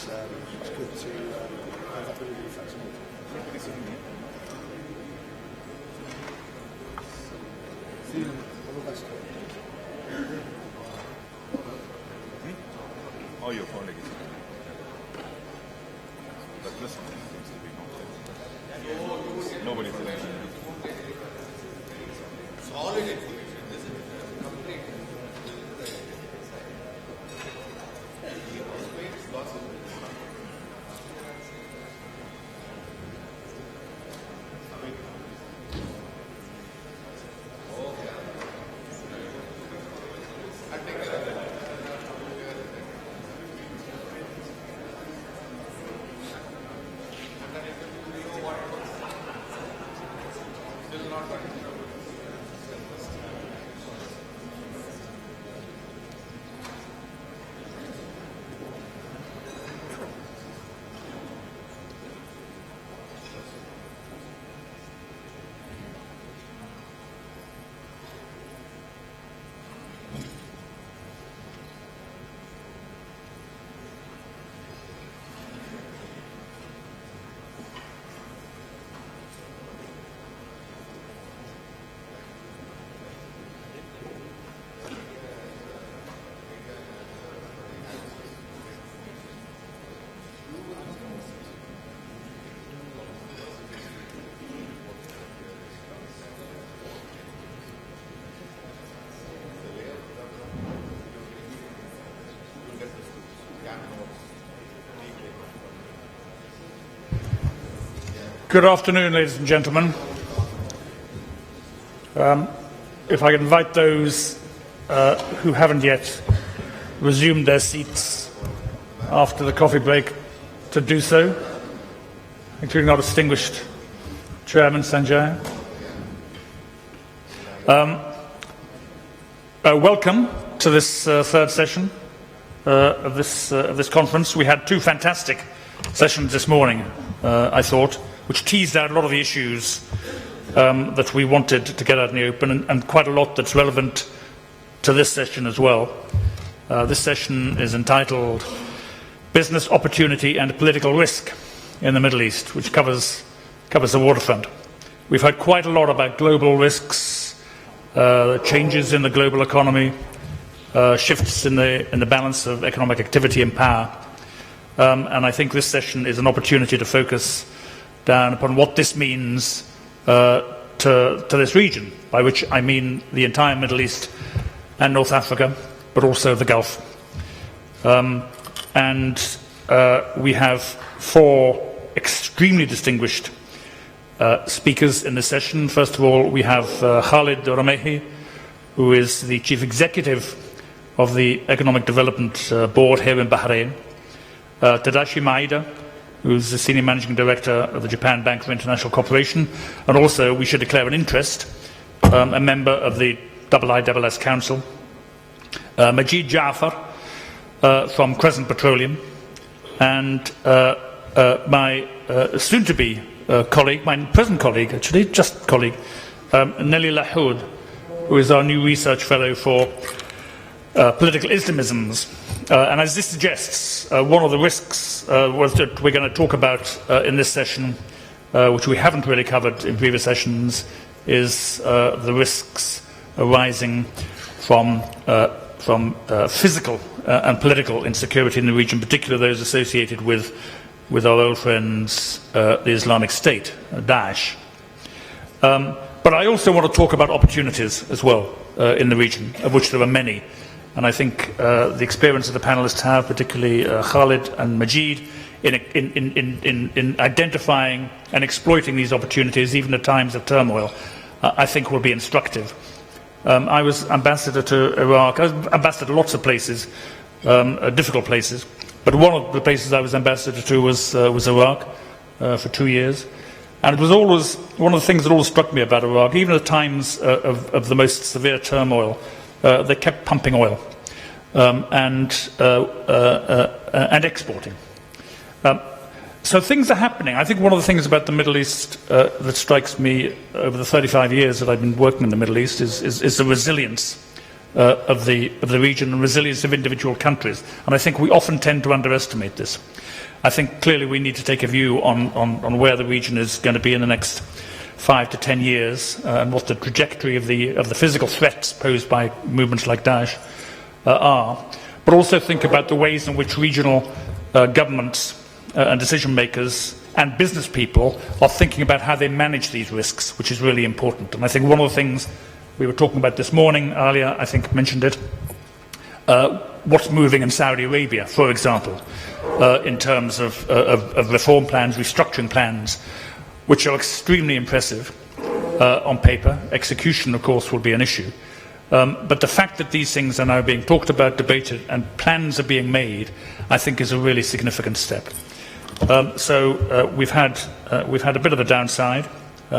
it's good to have that really flexibility. All the best. Oh, your colleague is but this one seems to be nobody's in it. Solid information, isn't it? Complete. Good afternoon, ladies and gentlemen. If I can invite those who haven't yet resumed their seats after the coffee break to do so, including our distinguished Chairman, Sanjay. Welcome to this third session of this conference. We had two fantastic sessions this morning, I thought, which teased out a lot of the issues that we wanted to get out in the open, and quite a lot that's relevant to this session as well. This session is entitled Business Opportunity and Political Risk in the Middle East, which covers the waterfront. We've heard quite a lot about global risks, changes in the global economy, shifts in the balance of economic activity and power. And I think this session is an opportunity to focus down upon what this means to this region, by which I mean the entire Middle East and North Africa, but also the Gulf. We have four extremely distinguished speakers in this session. First of all, we have Khalid Rumaihi, who is the Chief Executive of the Economic Development Board here in Bahrain. Tadashi Maeda, who's the Senior Managing Director of the Japan Bank for International Cooperation, and also, we should declare an interest, a member of the IISS Council. Majid Jafar from Crescent Petroleum, and my soon-to-be colleague, my present colleague actually, just colleague, Nelly Lahoud, who is our new research fellow for political Islamisms. And as this suggests, one of the risks that we're going to talk about in this session, which we haven't really covered in previous sessions, is the risks arising from physical and political insecurity in the region, particularly those associated with our old friends, the Islamic State, Daesh. But I also want to talk about opportunities as well in the region, of which there are many. And I think the experience that the panelists have, particularly Khalid and Majid, in identifying and exploiting these opportunities, even at times of turmoil, I think will be instructive. I was ambassador to Iraq. I was ambassador to lots of places, difficult places. But one of the places I was ambassador to was Iraq for 2 years. And it was always one of the things that always struck me about Iraq, even at times of the most severe turmoil. They kept pumping oil and exporting. So things are happening. I think one of the things about the Middle East that strikes me over the 35 years that I've been working in the Middle East is the resilience of the region and resilience of individual countries. And I think we often tend to underestimate this. I think clearly we need to take a view on where the region is going to be in the next 5 to 10 years and what the trajectory of the physical threats posed by movements like Daesh are, but also think about the ways in which regional governments and decision makers and business people are thinking about how they manage these risks, which is really important. And I think one of the things we were talking about this morning, earlier I think mentioned it, what's moving in Saudi Arabia, for example, in terms of reform plans, restructuring plans, which are extremely impressive on paper. Execution, of course, will be an issue. But the fact that these things are now being talked about, debated, and plans are being made, I think is a really significant step. So we've had a bit of the downside,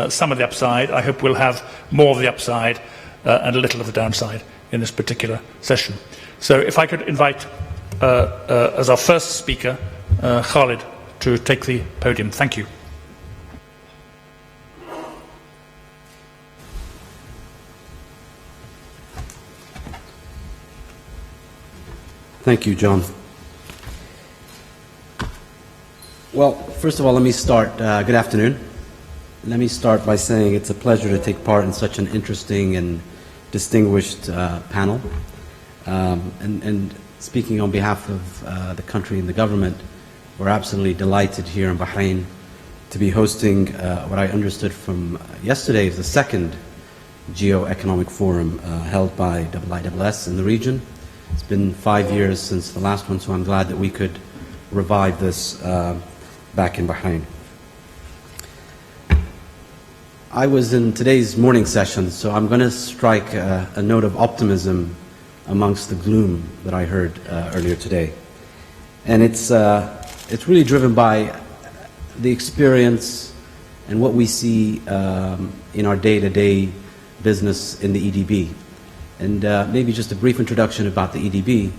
some of the upside. I hope we'll have more of the upside and a little of the downside in this particular session. So if I could invite, as our first speaker, Khalid, to take the podium. Thank you. Thank you, John. Well, first of all, let me start. Good afternoon. Let me start by saying it's a pleasure to take part in such an interesting and distinguished panel. And speaking on behalf of the country and the government, we're absolutely delighted here in Bahrain to be hosting what I understood from yesterday is the second Geo-Economic Forum held by IISS in the region. It's been 5 years since the last one, so I'm glad that we could revive this back in Bahrain. I was in today's morning session, so I'm going to strike a note of optimism amongst the gloom that I heard earlier today. And it's really driven by the experience and what we see in our day-to-day business in the EDB. And maybe just a brief introduction about the EDB.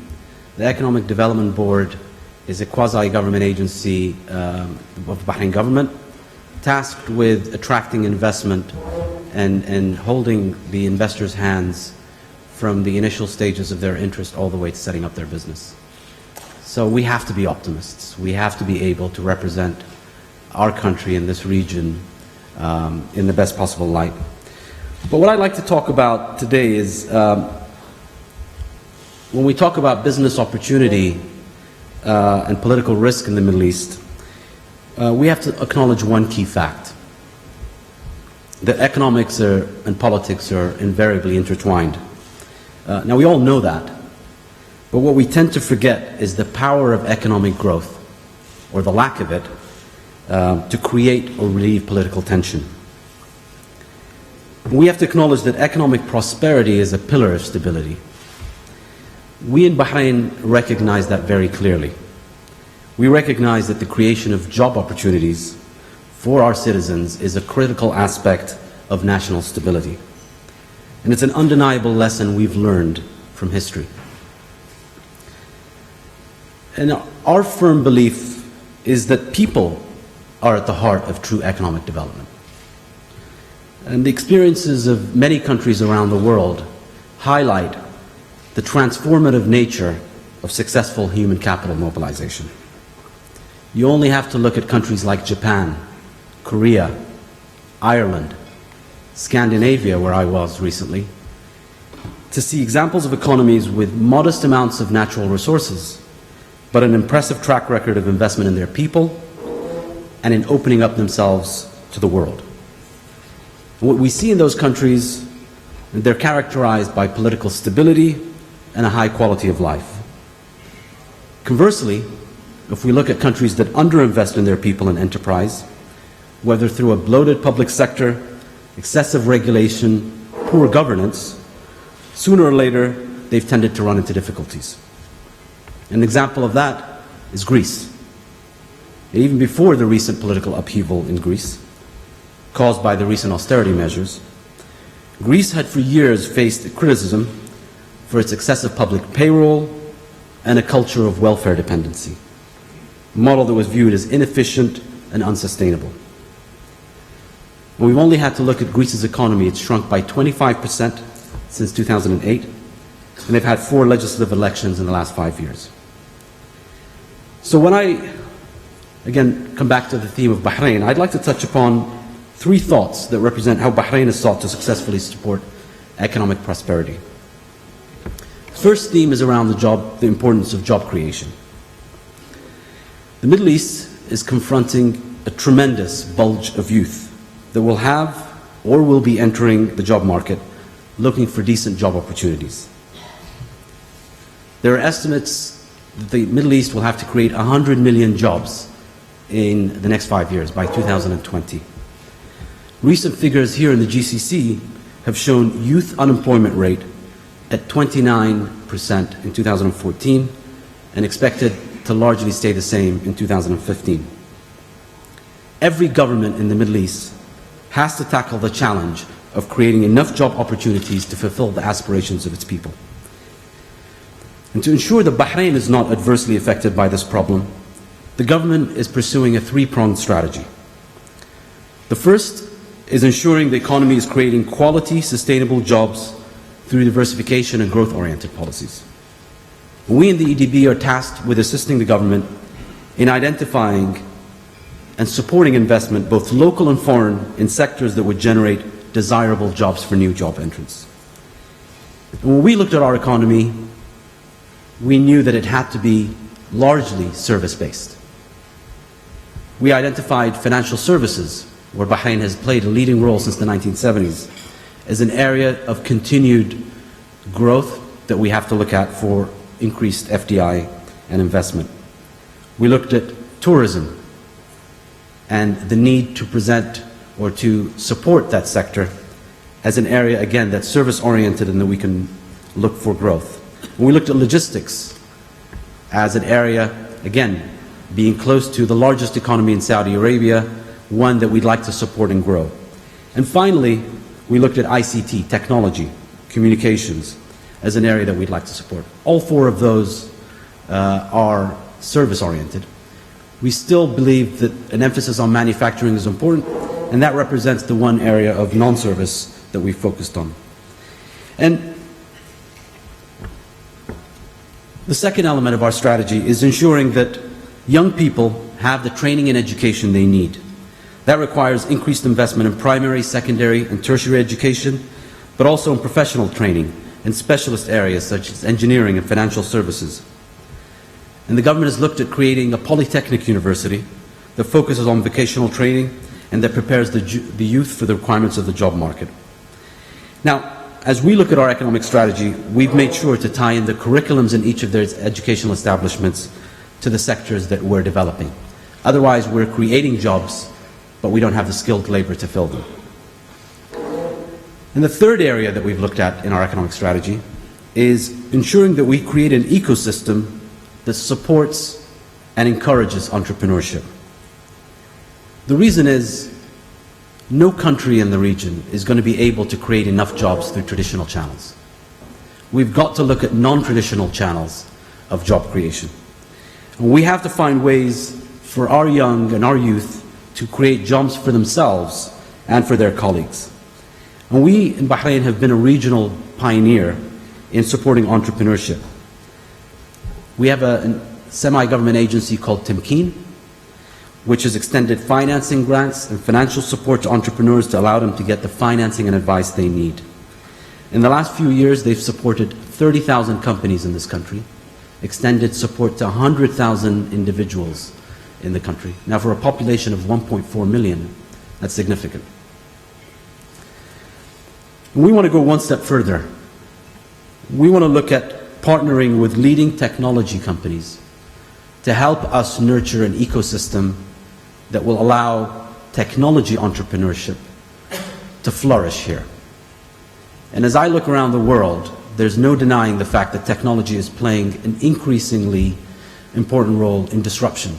The Economic Development Board is a quasi-government agency of the Bahrain government tasked with attracting investment and holding the investors' hands from the initial stages of their interest all the way to setting up their business. So we have to be optimists. We have to be able to represent our country in this region in the best possible light. But what I'd like to talk about today is when we talk about business opportunity and political risk in the Middle East, we have to acknowledge one key fact, that economics and politics are invariably intertwined. Now we all know that, but what we tend to forget is the power of economic growth, or the lack of it, to create or relieve political tension. We have to acknowledge that economic prosperity is a pillar of stability. We in Bahrain recognize that very clearly. We recognize that the creation of job opportunities for our citizens is a critical aspect of national stability. And it's an undeniable lesson we've learned from history. And our firm belief is that people are at the heart of true economic development. And the experiences of many countries around the world highlight the transformative nature of successful human capital mobilization. You only have to look at countries like Japan, Korea, Ireland, Scandinavia, where I was recently, to see examples of economies with modest amounts of natural resources, but an impressive track record of investment in their people and in opening up themselves to the world. And what we see in those countries, they're characterized by political stability and a high quality of life. Conversely, if we look at countries that underinvest in their people and enterprise, whether through a bloated public sector, excessive regulation, poor governance, sooner or later they've tended to run into difficulties. An example of that is Greece. Even before the recent political upheaval in Greece, caused by the recent austerity measures, Greece had for years faced criticism for its excessive public payroll and a culture of welfare dependency, a model that was viewed as inefficient and unsustainable. And we've only had to look at Greece's economy. It's shrunk by 25% since 2008, and they've had 4 legislative elections in the last 5 years. So when I, again, come back to the theme of Bahrain, I'd like to touch upon 3 thoughts that represent how Bahrain has sought to successfully support economic prosperity. First theme is around the importance of job creation. The Middle East is confronting a tremendous bulge of youth that will have or will be entering the job market looking for decent job opportunities. There are estimates that the Middle East will have to create 100 million jobs in the next 5 years, by 2020. Recent figures here in the GCC have shown youth unemployment rate at 29% in 2014 and expected to largely stay the same in 2015. Every government in the Middle East has to tackle the challenge of creating enough job opportunities to fulfill the aspirations of its people. And to ensure that Bahrain is not adversely affected by this problem, the government is pursuing a 3-pronged strategy. The first is ensuring the economy is creating quality, sustainable jobs through diversification and growth-oriented policies. We in the EDB are tasked with assisting the government in identifying and supporting investment, both local and foreign, in sectors that would generate desirable jobs for new job entrants. And when we looked at our economy, we knew that it had to be largely service-based. We identified financial services, where Bahrain has played a leading role since the 1970s, as an area of continued growth that we have to look at for increased FDI and investment. We looked at tourism and the need to present or to support that sector as an area, again, that's service-oriented and that we can look for growth. And we looked at logistics as an area, again, being close to the largest economy in Saudi Arabia, one that we'd like to support and grow. And finally, we looked at ICT, technology, communications, as an area that we'd like to support. All 4 of those are service-oriented. We still believe that an emphasis on manufacturing is important, and that represents the one area of non-service that we focused on. And the second element of our strategy is ensuring that young people have the training and education they need. That requires increased investment in primary, secondary, and tertiary education, but also in professional training in specialist areas such as engineering and financial services. And the government has looked at creating a polytechnic university that focuses on vocational training and that prepares the youth for the requirements of the job market. Now, as we look at our economic strategy, we've made sure to tie in the curriculums in each of their educational establishments to the sectors that we're developing. Otherwise, we're creating jobs, but we don't have the skilled labor to fill them. And the third area that we've looked at in our economic strategy is ensuring that we create an ecosystem that supports and encourages entrepreneurship. The reason is, no country in the region is going to be able to create enough jobs through traditional channels. We've got to look at non-traditional channels of job creation. And we have to find ways for our young and our youth to create jobs for themselves and for their colleagues. And we in Bahrain have been a regional pioneer in supporting entrepreneurship. We have a semi-government agency called Temkeen, which has extended financing grants and financial support to entrepreneurs to allow them to get the financing and advice they need. In the last few years, they've supported 30,000 companies in this country, extended support to 100,000 individuals in the country. Now, for a population of 1.4 million, that's significant. And we want to go one step further. We want to look at partnering with leading technology companies to help us nurture an ecosystem that will allow technology entrepreneurship to flourish here. And as I look around the world, there's no denying the fact that technology is playing an increasingly important role in disruption.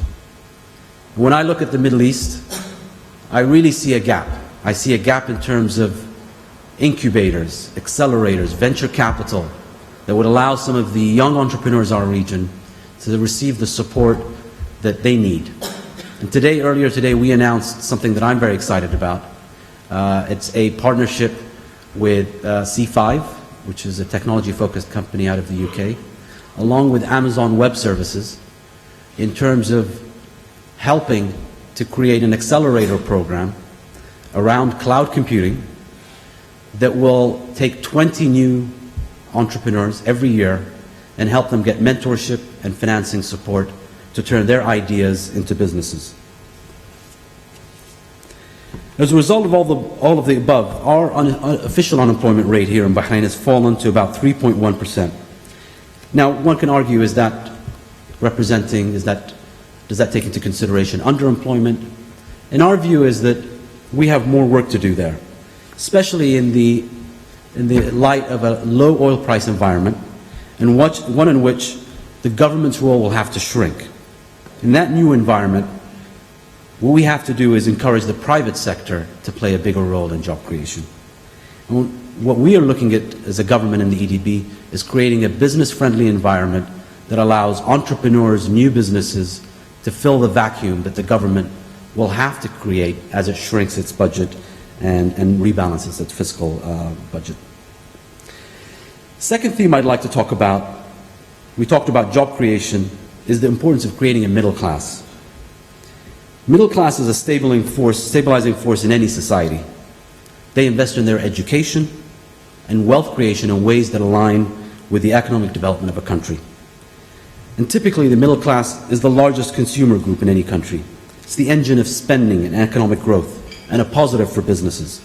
When I look at the Middle East, I really see a gap. I see a gap in terms of incubators, accelerators, venture capital that would allow some of the young entrepreneurs in our region to receive the support that they need. And earlier today, we announced something that I'm very excited about. It's a partnership with C5, which is a technology-focused company out of the UK, along with Amazon Web Services, in terms of helping to create an accelerator program around cloud computing that will take 20 new entrepreneurs every year and help them get mentorship and financing support to turn their ideas into businesses. As a result of all of the above, our official unemployment rate here in Bahrain has fallen to about 3.1%. Now, one can argue, does that take into consideration underemployment? And our view is that we have more work to do there, especially in the light of a low oil price environment, and one in which the government's role will have to shrink. In that new environment, what we have to do is encourage the private sector to play a bigger role in job creation. And what we are looking at as a government in the EDB is creating a business-friendly environment that allows entrepreneurs, new businesses, to fill the vacuum that the government will have to create as it shrinks its budget and rebalances its fiscal budget. Second theme I'd like to talk about, we talked about job creation, is the importance of creating a middle class. Middle class is a stabilizing force in any society. They invest in their education and wealth creation in ways that align with the economic development of a country. And typically the middle class is the largest consumer group in any country. It's the engine of spending and economic growth, and a positive for businesses.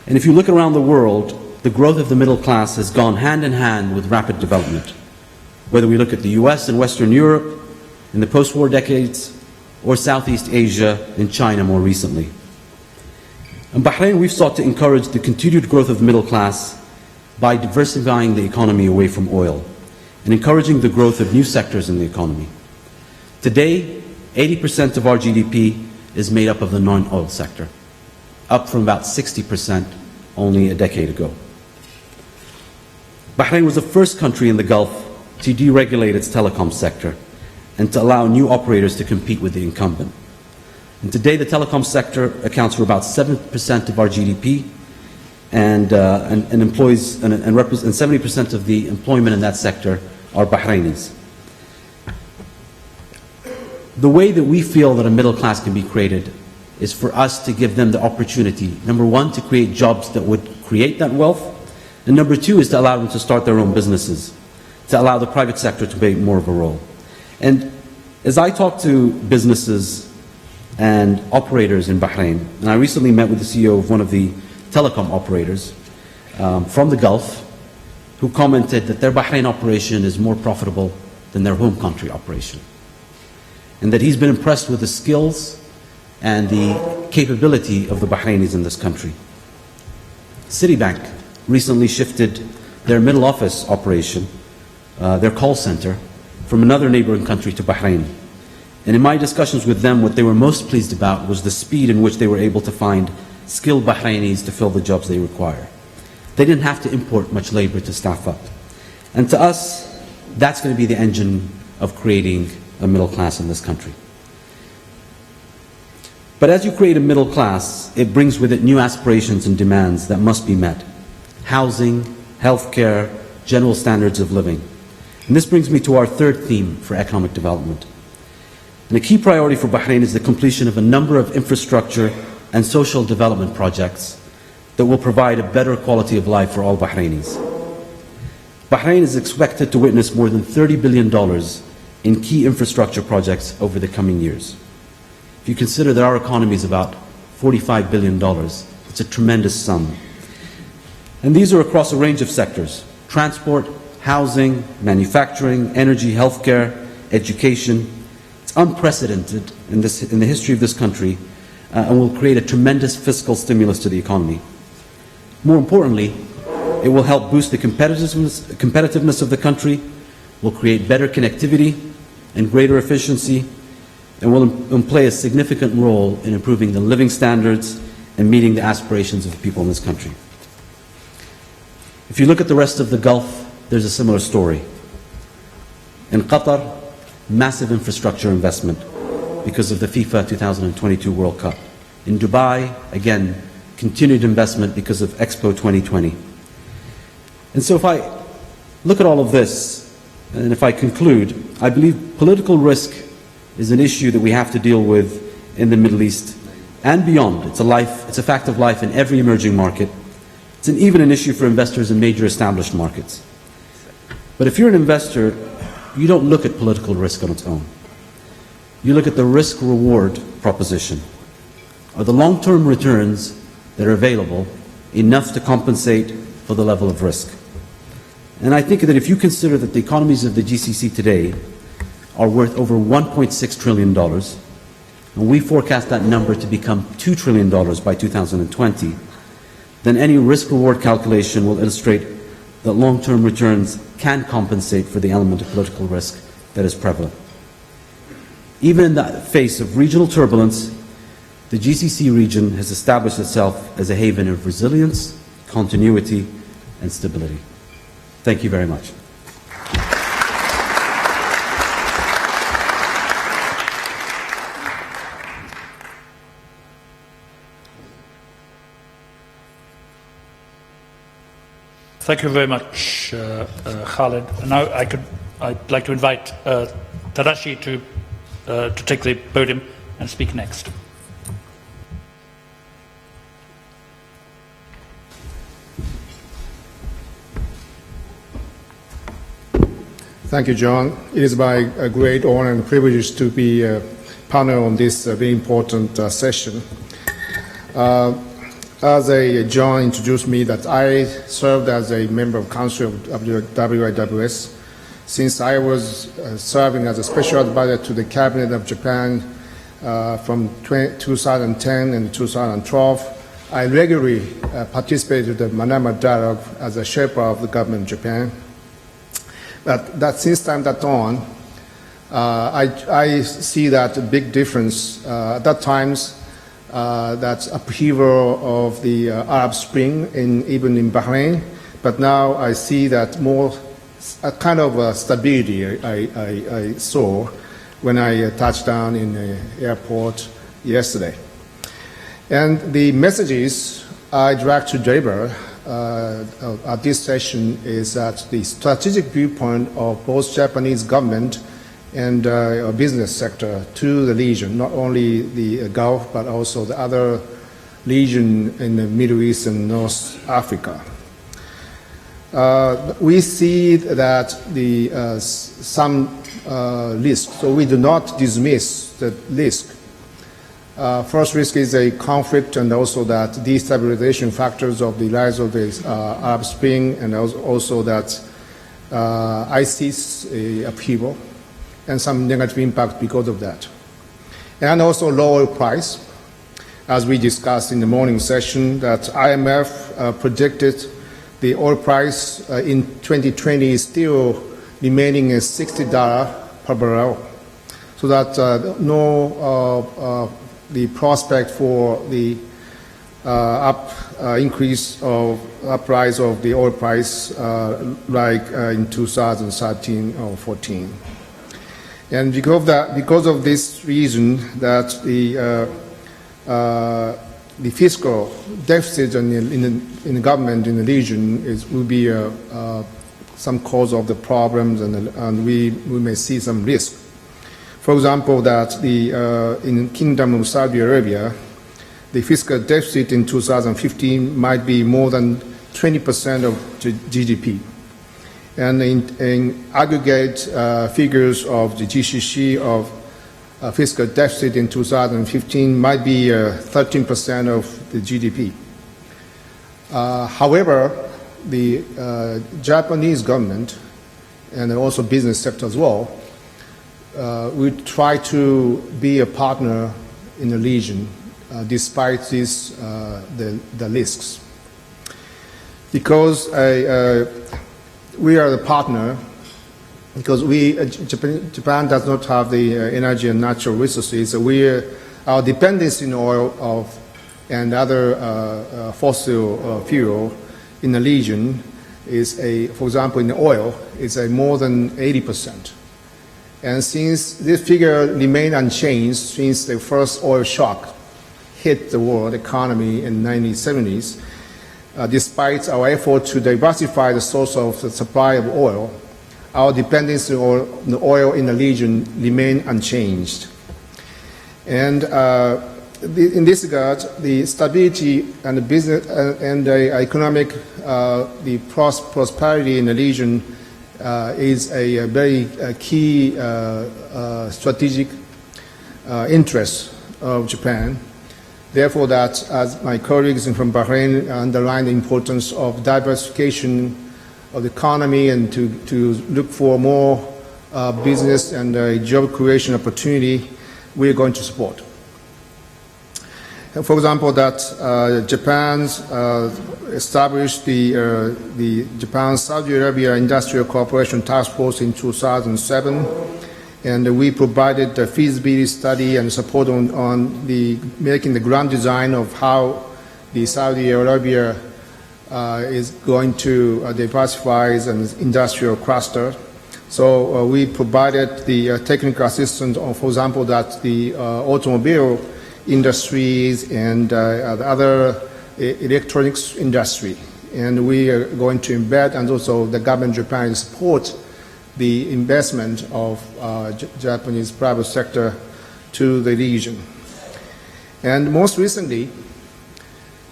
And if you look around the world, the growth of the middle class has gone hand in hand with rapid development. Whether we look at the US and Western Europe in the post-war decades, or Southeast Asia and China more recently. In Bahrain, we've sought to encourage the continued growth of the middle class by diversifying the economy away from oil and encouraging the growth of new sectors in the economy. Today, 80% of our GDP is made up of the non-oil sector, up from about 60% only a decade ago. Bahrain was the first country in the Gulf to deregulate its telecom sector and to allow new operators to compete with the incumbent. And today the telecom sector accounts for about 7% of our GDP and employs and 70% of the employment in that sector are Bahrainis. The way that we feel that a middle class can be created is for us to give them the opportunity, number one, to create jobs that would create that wealth, and number two is to allow them to start their own businesses, to allow the private sector to play more of a role. And as I talk to businesses and operators in Bahrain, and I recently met with the CEO of one of the telecom operators from the Gulf, who commented that their Bahrain operation is more profitable than their home country operation, and that he's been impressed with the skills and the capability of the Bahrainis in this country. Citibank recently shifted their middle office operation, their call center, from another neighboring country to Bahrain. And in my discussions with them, what they were most pleased about was the speed in which they were able to find skilled Bahrainis to fill the jobs they require. They didn't have to import much labor to staff up. And to us, that's going to be the engine of creating a middle class in this country. But as you create a middle class, it brings with it new aspirations and demands that must be met. Housing, healthcare, general standards of living. And this brings me to our third theme for economic development. And a key priority for Bahrain is the completion of a number of infrastructure and social development projects that will provide a better quality of life for all Bahrainis. Bahrain is expected to witness more than $30 billion in key infrastructure projects over the coming years. If you consider that our economy is about $45 billion, it's a tremendous sum. And these are across a range of sectors: transport, housing, manufacturing, energy, healthcare, education. It's unprecedented in the history of this country and will create a tremendous fiscal stimulus to the economy. More importantly, it will help boost the competitiveness of the country, will create better connectivity and greater efficiency, and will play a significant role in improving the living standards and meeting the aspirations of the people in this country. If you look at the rest of the Gulf, there's a similar story. In Qatar, massive infrastructure investment because of the FIFA 2022 World Cup. In Dubai, again, continued investment because of Expo 2020. And so if I look at all of this, and if I conclude, I believe political risk is an issue that we have to deal with in the Middle East and beyond. It's a fact of life in every emerging market. It's even an issue for investors in major established markets. But if you're an investor, you don't look at political risk on its own. You look at the risk-reward proposition. Are the long-term returns that are available enough to compensate for the level of risk? And I think that if you consider that the economies of the GCC today are worth over $1.6 trillion, and we forecast that number to become $2 trillion by 2020, then any risk-reward calculation will illustrate that long-term returns can compensate for the element of political risk that is prevalent. Even in the face of regional turbulence, the GCC region has established itself as a haven of resilience, continuity, and stability. Thank you very much. Thank you very much, Khalid. Now I'd like to invite Tadashi to take the podium and speak next. Thank you, John. It is my great honor and privilege to be a partner on this very important session. As John introduced me, that I served as a member of Council of IISS since I was serving as a special advisor to the Cabinet of Japan from 2010 and 2012. I regularly participated in the Manama Dialogue as a Sherpa of the government of Japan. But since time that on, I see that big difference. At that times, that upheaval of the Arab Spring, even in Bahrain. But now I see that more a kind of stability I saw when I touched down in the airport yesterday. And the messages I direct to Jafar at this session is that the strategic viewpoint of both Japanese government and business sector to the region, not only the Gulf, but also the other region in the Middle East and North Africa. We see that some risk, so we do not dismiss the risk. First risk is a conflict, and also that destabilization factors of the rise of the Arab Spring, and also that ISIS upheaval, and some negative impact because of that. And also low oil price, as we discussed in the morning session, that IMF predicted the oil price in 2020 is still remaining at $60 per barrel. So that the prospect for the increase of uprise of the oil price like in 2013 or 14. And because of this reason, that the fiscal deficit in the government in the region will be some cause of the problems, and we may see some risk. For example, that in the Kingdom of Saudi Arabia, the fiscal deficit in 2015 might be more than 20% of GDP. And in aggregate figures of the GCC of fiscal deficit in 2015 might be 13% of the GDP. However, the Japanese government and also business sector as well we try to be a partner in the region despite this, the risks. Because we are the partner, because Japan does not have the energy and natural resources. So our dependence in oil and other fossil fuel in the region is for example, in oil, is more than 80%. And since this figure remained unchanged since the first oil shock hit the world economy in the 1970s, despite our effort to diversify the source of the supply of oil, our dependency on the oil in the region remain unchanged. And in this regard, the stability and the business and the economic prosperity in the region is a very key strategic interest of Japan. Therefore, that as my colleagues from Bahrain underline the importance of diversification of the economy and to look for more business and job creation opportunity, we are going to support. And for example, that Japan's established the Japan-Saudi Arabia Industrial Cooperation Task Force in 2007, and we provided a feasibility study and support on making the grand design of how the Saudi Arabia is going to diversify as an industrial cluster. So we provided the technical assistance, for example, that the automobile industries and the other electronics industry. And we are going to embed, and also the government of Japan support the investment of Japanese private sector to the region. And most recently,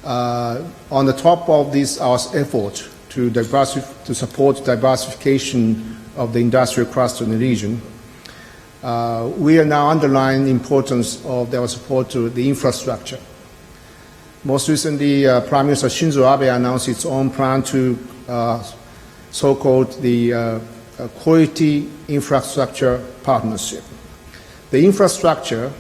on the top of this our effort to support diversification of the industrial cluster in the region, we are now underlining the importance of our support to the infrastructure. Most recently, Prime Minister Shinzo Abe announced its own plan to so-called the Quality Infrastructure Partnership. The infrastructure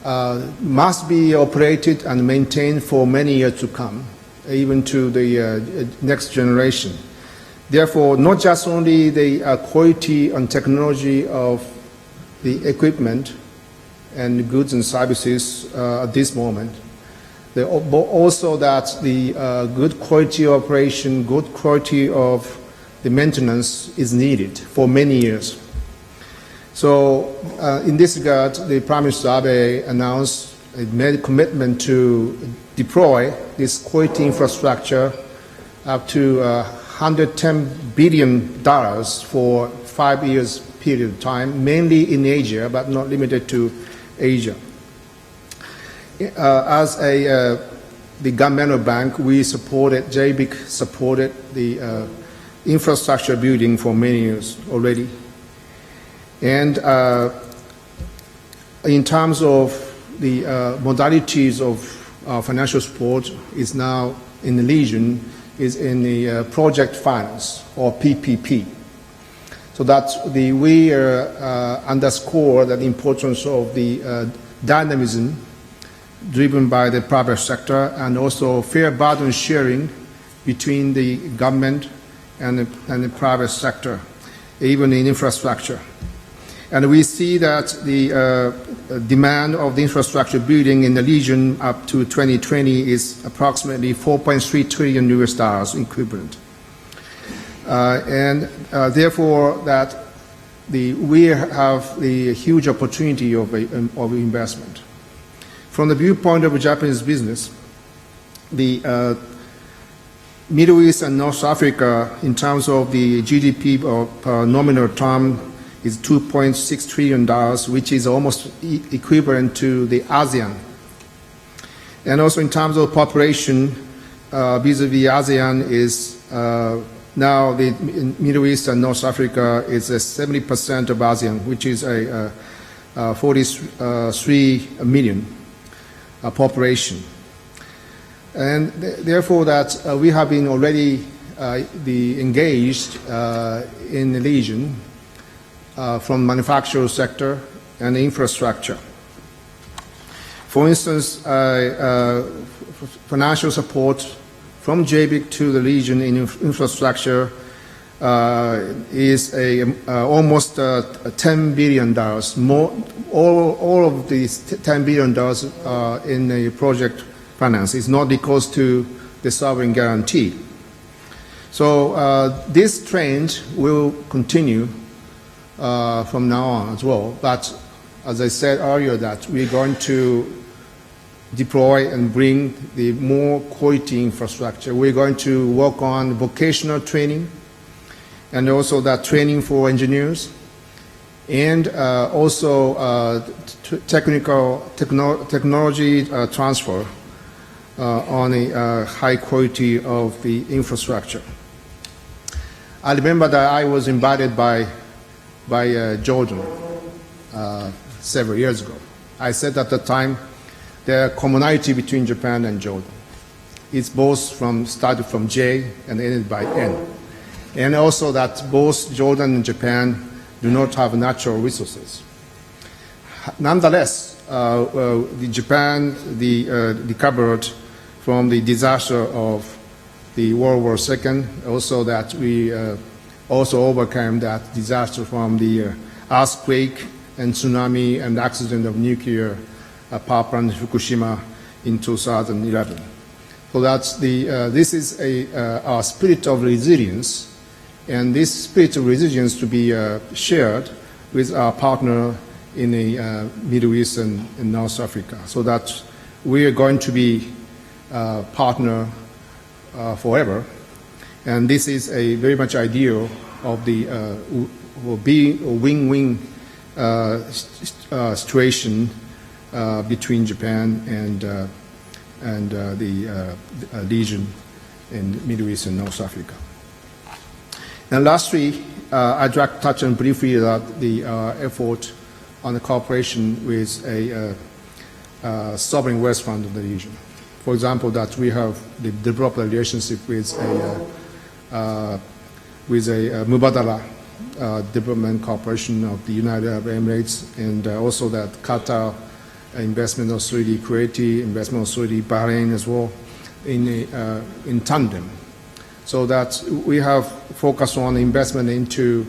must be operated and maintained for many years to come, even to the next generation. Therefore, not just only the quality and technology of the equipment and goods and services at this moment, but also that the good quality of operation, good quality of the maintenance is needed for many years. So in this regard, the Prime Minister Abe announced, made a commitment to deploy this quality infrastructure up to $110 billion for 5 years period of time, mainly in Asia, but not limited to Asia. As the governmental bank, we supported, JBIC supported the infrastructure building for many years already. And in terms of the modalities of financial support is now in the region is in the project finance, or PPP. So that we underscore that the importance of the dynamism driven by the private sector, and also fair burden sharing between the government and the private sector, even in infrastructure. And we see that the demand of the infrastructure building in the region up to 2020 is approximately $4.3 trillion equivalent. Therefore, that we have the huge opportunity of investment. From the viewpoint of Japanese business, the Middle East and North Africa, in terms of the GDP per nominal term, is $2.6 trillion, which is almost equivalent to the ASEAN. And also in terms of population, vis-a-vis ASEAN is now the Middle East and North Africa is 70% of ASEAN, which is a 43 million population. And therefore that we have been already engaged in the region from manufacturing sector and infrastructure. For instance, financial support from JBIC to the region in infrastructure is almost $10 billion. All of these $10 billion in the project finance. It's not because to the sovereign guarantee. So this trend will continue from now on as well. But as I said earlier, that we're going to deploy and bring the more quality infrastructure. We're going to work on vocational training and also that training for engineers, and also technology transfer on a high quality of the infrastructure. I remember that I was invited by Jordan several years ago. I said at the time, the commonality between Japan and Jordan. It's both started from J and ended by N. And also that both Jordan and Japan do not have natural resources. Nonetheless, Japan recovered from the disaster of the World War II, also that we also overcame that disaster from the earthquake and tsunami and accident of nuclear power plant in Fukushima in 2011. So that's this is our spirit of resilience, and this spirit of resilience to be shared with our partner in the Middle East and in North Africa, so that we are going to be partner forever. And this is a very much ideal of the will be a win-win situation between Japan and the region in Middle East and North Africa. And lastly, I'd like to touch on briefly about the effort on the cooperation with a sovereign wealth fund of the region. For example, that we have developed a relationship with a Mubadala Development Corporation of the United Arab Emirates, and also that Qatar Investment Authority, Kuwaiti Investment Authority, Bahrain as well, in tandem. So that we have focused on investment into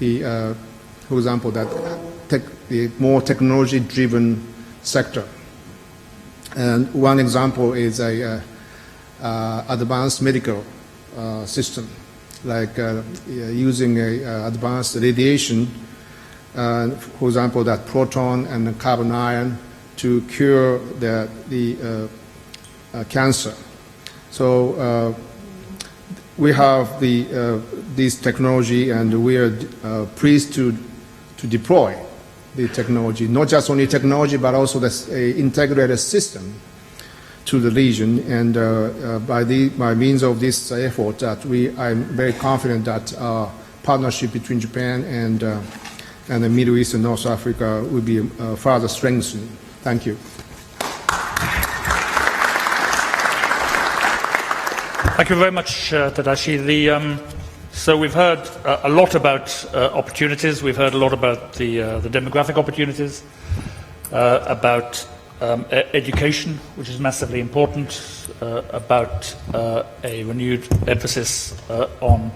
the, for example, that the more technology-driven sector. And one example is a advanced medical system, like using advanced radiation, for example, that proton and carbon ion to cure the cancer. So we have this technology, and we are pleased to deploy the technology, not just only technology, but also the integrated system to the region. And by means of this effort, that I'm very confident that our partnership between Japan and the Middle East and North Africa will be further strengthened. Thank you. Thank you very much, Tadashi. So we've heard a lot about opportunities. We've heard a lot about the demographic opportunities, about education, which is massively important, about a renewed emphasis on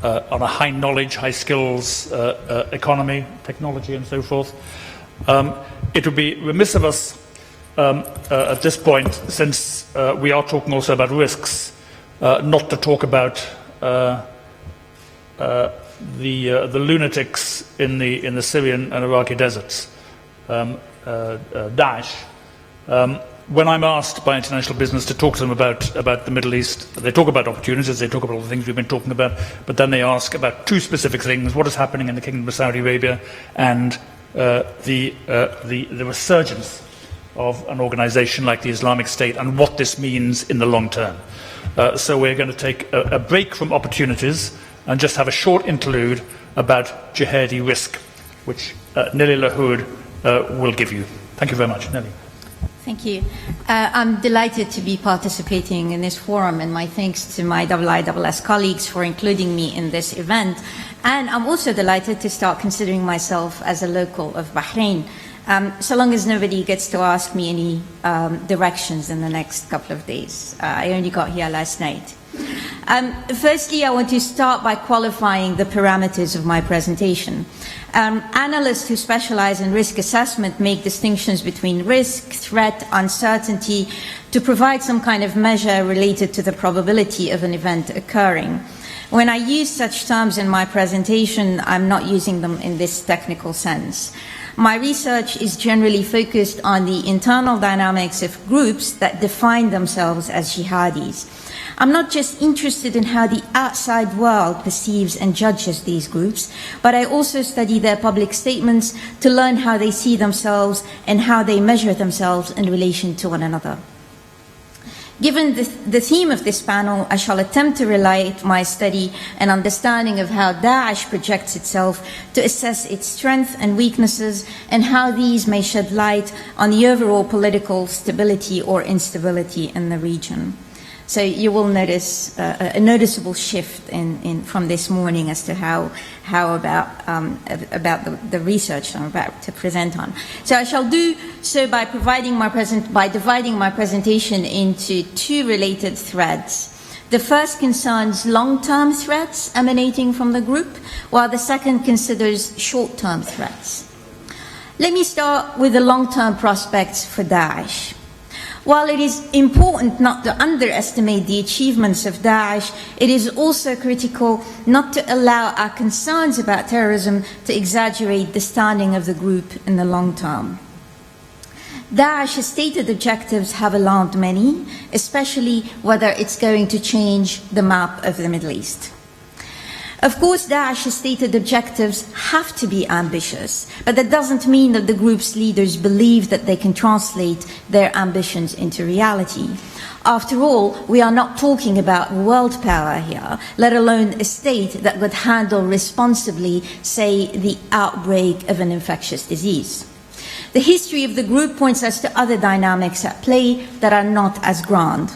a high knowledge, high skills economy, technology, and so forth. It would be remiss of us at this point, since we are talking also about risks, not to talk about the lunatics in the Syrian and Iraqi deserts, Daesh. When I'm asked by international business to talk to them about the Middle East, they talk about opportunities, they talk about all the things we've been talking about, but then they ask about two specific things: what is happening in the Kingdom of Saudi Arabia, and the resurgence of an organization like the Islamic State, and what this means in the long term. So we're going to take a break from opportunities and just have a short interlude about jihadi risk, which Nelly Lahoud will give you. Thank you very much. Nelly. Thank you. I'm delighted to be participating in this forum, and my thanks to my IISS colleagues for including me in this event. And I'm also delighted to start considering myself as a local of Bahrain, so long as nobody gets to ask me any directions in the next couple of days. I only got here last night. Firstly, I want to start by qualifying the parameters of my presentation. Analysts who specialize in risk assessment make distinctions between risk, threat, uncertainty to provide some kind of measure related to the probability of an event occurring. When I use such terms in my presentation, I'm not using them in this technical sense. My research is generally focused on the internal dynamics of groups that define themselves as jihadis. I'm not just interested in how the outside world perceives and judges these groups, but I also study their public statements to learn how they see themselves and how they measure themselves in relation to one another. Given the theme of this panel, I shall attempt to relate my study and understanding of how Daesh projects itself to assess its strengths and weaknesses and how these may shed light on the overall political stability or instability in the region. So you will notice a noticeable shift from this morning as to how about the research I'm about to present on. So I shall do so by dividing my presentation into two related threads. The first concerns long-term threats emanating from the group, while the second considers short-term threats. Let me start with the long-term prospects for Daesh. While it is important not to underestimate the achievements of Daesh, it is also critical not to allow our concerns about terrorism to exaggerate the standing of the group in the long term. Daesh's stated objectives have alarmed many, especially whether it's going to change the map of the Middle East. Of course, Daesh's stated objectives have to be ambitious, but that doesn't mean that the group's leaders believe that they can translate their ambitions into reality. After all, we are not talking about world power here, let alone a state that would handle responsibly, say, the outbreak of an infectious disease. The history of the group points us to other dynamics at play that are not as grand.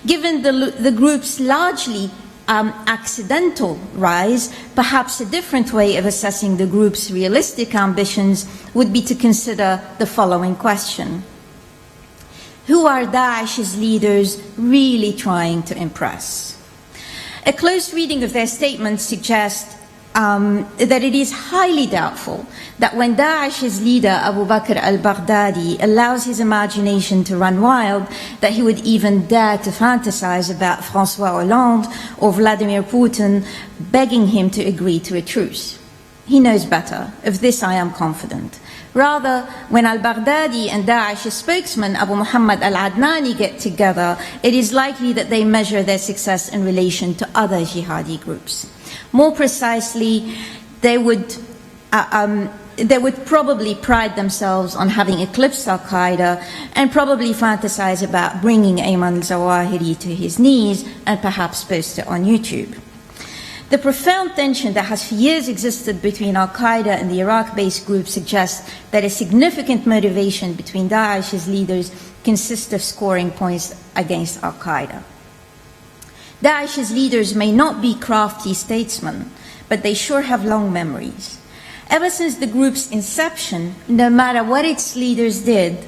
Given the group's largely accidental rise, perhaps a different way of assessing the group's realistic ambitions would be to consider the following question. Who are Daesh's leaders really trying to impress? A close reading of their statements suggests that it is highly doubtful that when Daesh's leader Abu Bakr al-Baghdadi allows his imagination to run wild, that he would even dare to fantasize about François Hollande or Vladimir Putin begging him to agree to a truce. He knows better. Of this I am confident. Rather, when al-Baghdadi and Daesh's spokesman Abu Muhammad al-Adnani get together, it is likely that they measure their success in relation to other jihadi groups. More precisely, they would probably pride themselves on having eclipsed al-Qaeda and probably fantasize about bringing Ayman al-Zawahiri to his knees and perhaps post it on YouTube. The profound tension that has for years existed between al-Qaeda and the Iraq-based group suggests that a significant motivation between Daesh's leaders consists of scoring points against al-Qaeda. Daesh's leaders may not be crafty statesmen, but they sure have long memories. Ever since the group's inception, no matter what its leaders did,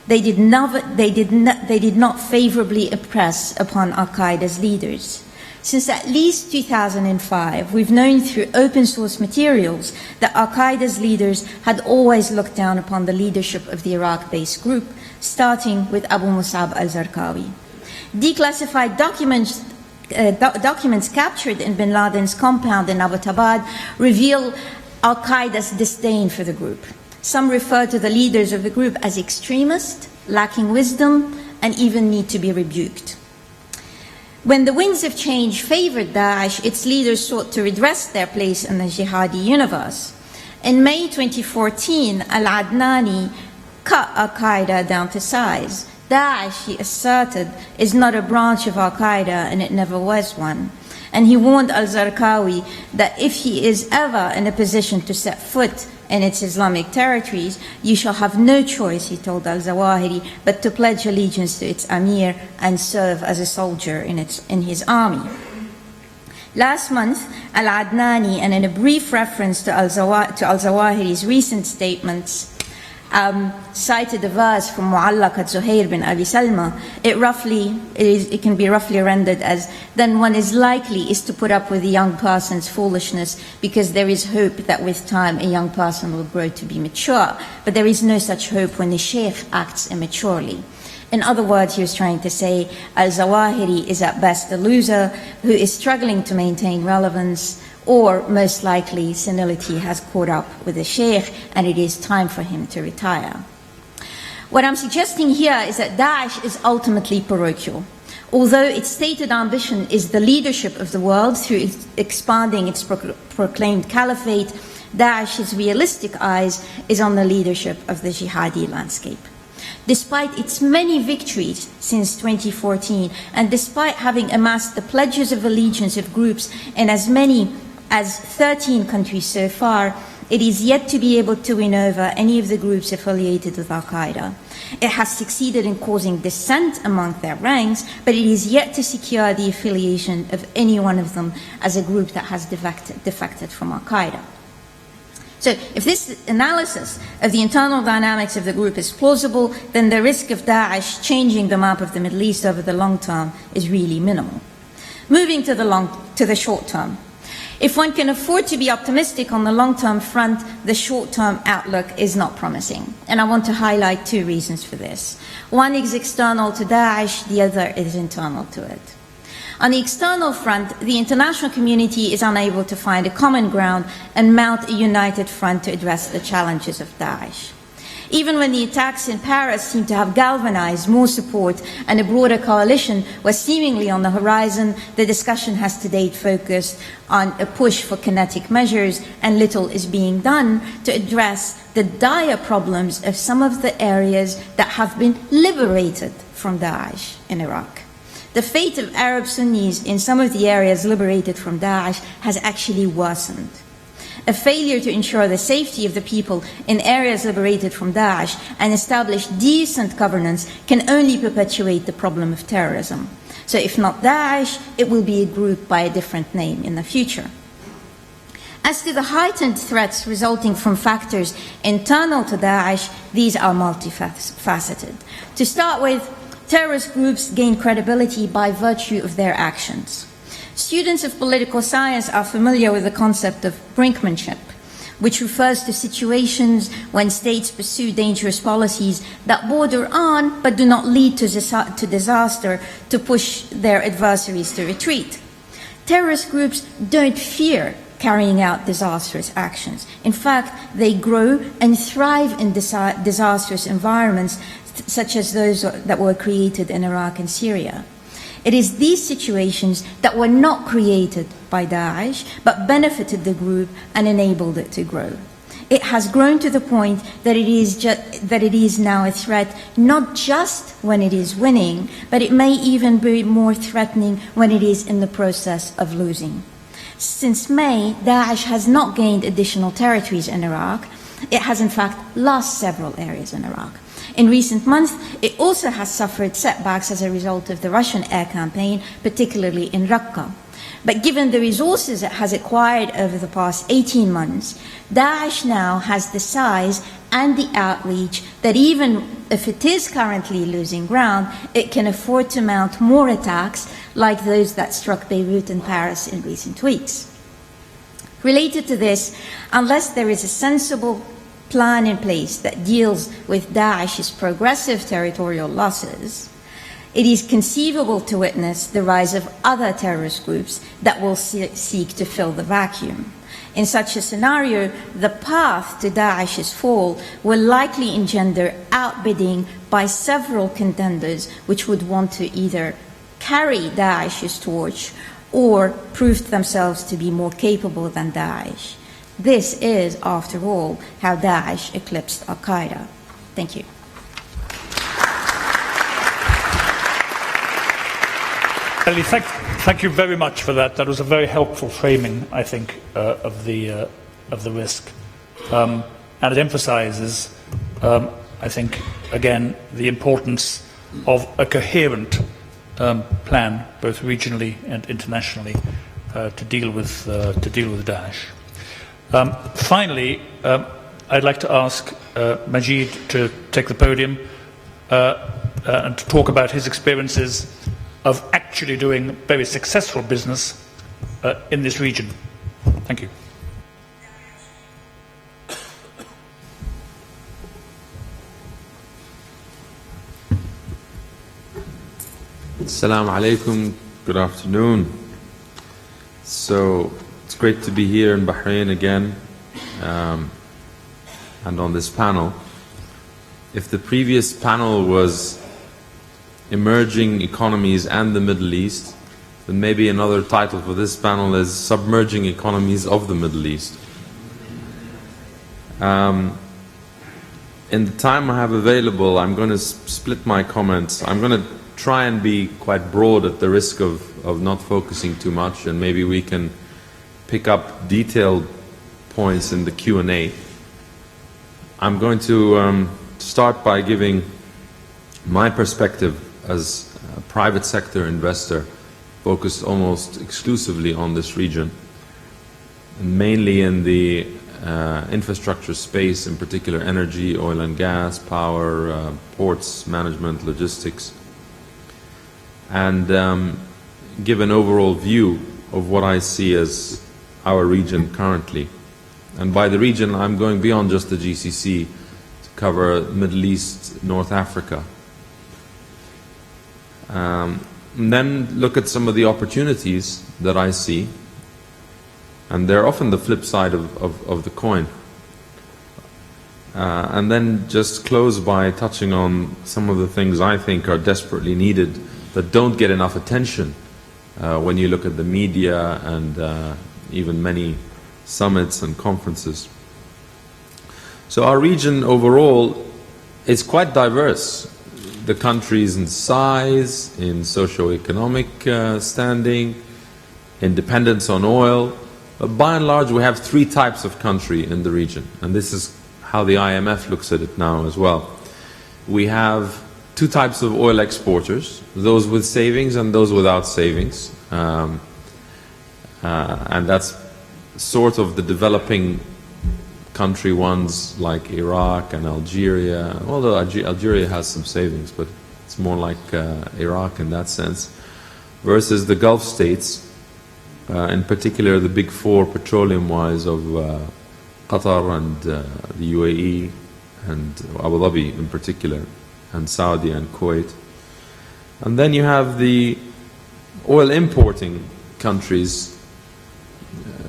they did not favorably impress upon al-Qaeda's leaders. Since at least 2005, we've known through open source materials that al-Qaeda's leaders had always looked down upon the leadership of the Iraq-based group, starting with Abu Musab al-Zarqawi. Declassified documents captured in bin Laden's compound in Abbottabad reveal al-Qaeda's disdain for the group. Some refer to the leaders of the group as extremist, lacking wisdom, and even need to be rebuked. When the winds of change favored Daesh, its leaders sought to redress their place in the jihadi universe. In May 2014, al-Adnani cut al-Qaeda down to size. Daesh, he asserted, is not a branch of al-Qaeda and it never was one. And he warned al-Zarqawi that if he is ever in a position to set foot in its Islamic territories, you shall have no choice, he told al-Zawahiri, but to pledge allegiance to its Amir and serve as a soldier in his army. Last month, al-Adnani, and in a brief reference to al-Zawahiri's recent statements, cited a verse from Mu'allaqat Zuhair bin Abi Salma. It can be roughly rendered as, then one is to put up with a young person's foolishness because there is hope that with time a young person will grow to be mature. But there is no such hope when the sheikh acts immaturely. In other words, he was trying to say al-Zawahiri is at best a loser who is struggling to maintain relevance, or most likely senility has caught up with the sheikh and it is time for him to retire. What I'm suggesting here is that Daesh is ultimately parochial. Although its stated ambition is the leadership of the world through expanding its proclaimed caliphate, Daesh's realistic eyes is on the leadership of the jihadi landscape. Despite its many victories since 2014, and despite having amassed the pledges of allegiance of groups in as many as 13 countries so far, it is yet to be able to win over any of the groups affiliated with Al-Qaeda. It has succeeded in causing dissent among their ranks, but it is yet to secure the affiliation of any one of them as a group that has defected from Al-Qaeda. So if this analysis of the internal dynamics of the group is plausible, then the risk of Daesh changing the map of the Middle East over the long term is really minimal. Moving to the short term. If one can afford to be optimistic on the long-term front, the short-term outlook is not promising. And I want to highlight two reasons for this. One is external to Daesh, the other is internal to it. On the external front, the international community is unable to find a common ground and mount a united front to address the challenges of Daesh. Even when the attacks in Paris seem to have galvanized more support and a broader coalition was seemingly on the horizon, the discussion has to date focused on a push for kinetic measures, and little is being done to address the dire problems of some of the areas that have been liberated from Daesh in Iraq. The fate of Arab Sunnis in some of the areas liberated from Daesh has actually worsened. A failure to ensure the safety of the people in areas liberated from Daesh and establish decent governance can only perpetuate the problem of terrorism. So if not Daesh, it will be a group by a different name in the future. As to the heightened threats resulting from factors internal to Daesh, these are multifaceted. To start with, terrorist groups gain credibility by virtue of their actions. Students of political science are familiar with the concept of brinkmanship, which refers to situations when states pursue dangerous policies that border on but do not lead to disaster to push their adversaries to retreat. Terrorist groups don't fear carrying out disastrous actions. In fact, they grow and thrive in disastrous environments such as those that were created in Iraq and Syria. It is these situations that were not created by Daesh, but benefited the group and enabled it to grow. It has grown to the point that it is now a threat not just when it is winning, but it may even be more threatening when it is in the process of losing. Since May, Daesh has not gained additional territories in Iraq. It has in fact lost several areas in Iraq. In recent months, it also has suffered setbacks as a result of the Russian air campaign, particularly in Raqqa. But given the resources it has acquired over the past 18 months, Daesh now has the size and the outreach that even if it is currently losing ground, it can afford to mount more attacks like those that struck Beirut and Paris in recent weeks. Related to this, unless there is a sensible plan in place that deals with Daesh's progressive territorial losses, it is conceivable to witness the rise of other terrorist groups that will seek to fill the vacuum. In such a scenario, the path to Daesh's fall will likely engender outbidding by several contenders which would want to either carry Daesh's torch or prove themselves to be more capable than Daesh. This is, after all, how Daesh eclipsed Al-Qaeda. Thank you. Nelly, thank you very much for that. That was a very helpful framing, I think, of the risk. And it emphasizes, I think, again, the importance of a coherent plan, both regionally and internationally, to deal with Daesh. Finally, I'd like to ask Majid to take the podium and to talk about his experiences of actually doing very successful business in this region. Thank you. Assalamu alaikum. Good afternoon. So, it's It's great to be here in Bahrain again and on this panel. If the previous panel was emerging economies and the Middle East, then maybe another title for this panel is Submerging Economies of the Middle East. In the time I have available, I'm going to split my comments. I'm going to try and be quite broad at the risk of not focusing too much, and maybe we can pick up detailed points in the Q&A. I'm going to start by giving my perspective as a private sector investor focused almost exclusively on this region, and mainly in the infrastructure space, in particular energy, oil and gas, power, ports, management, logistics, and give an overall view of what I see as our region currently. And by the region, I'm going beyond just the GCC to cover Middle East, North Africa. And then look at some of the opportunities that I see, and they're often the flip side of the coin. And then just close by touching on some of the things I think are desperately needed that don't get enough attention when you look at the media and even many summits and conferences. So our region overall is quite diverse. The countries in size, in socio-economic standing, in dependence on oil. But by and large, we have three types of country in the region, and this is how the IMF looks at it now as well. We have two types of oil exporters, those with savings and those without savings. And that's sort of the developing country ones like Iraq and Algeria, although Algeria has some savings, but it's more like Iraq in that sense, versus the Gulf states, in particular the big four petroleum-wise of Qatar and the UAE and Abu Dhabi in particular, and Saudi and Kuwait. And then you have the oil importing countries.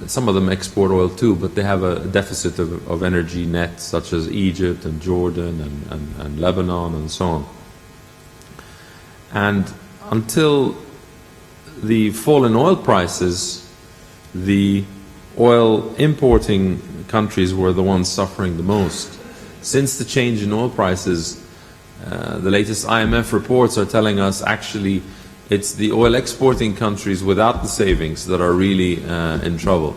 Some of them export oil too, but they have a deficit of energy net, such as Egypt and Jordan and Lebanon and so on. And until the fall in oil prices, the oil importing countries were the ones suffering the most. Since the change in oil prices, the latest IMF reports are telling us actually it's the oil exporting countries without the savings that are really in trouble.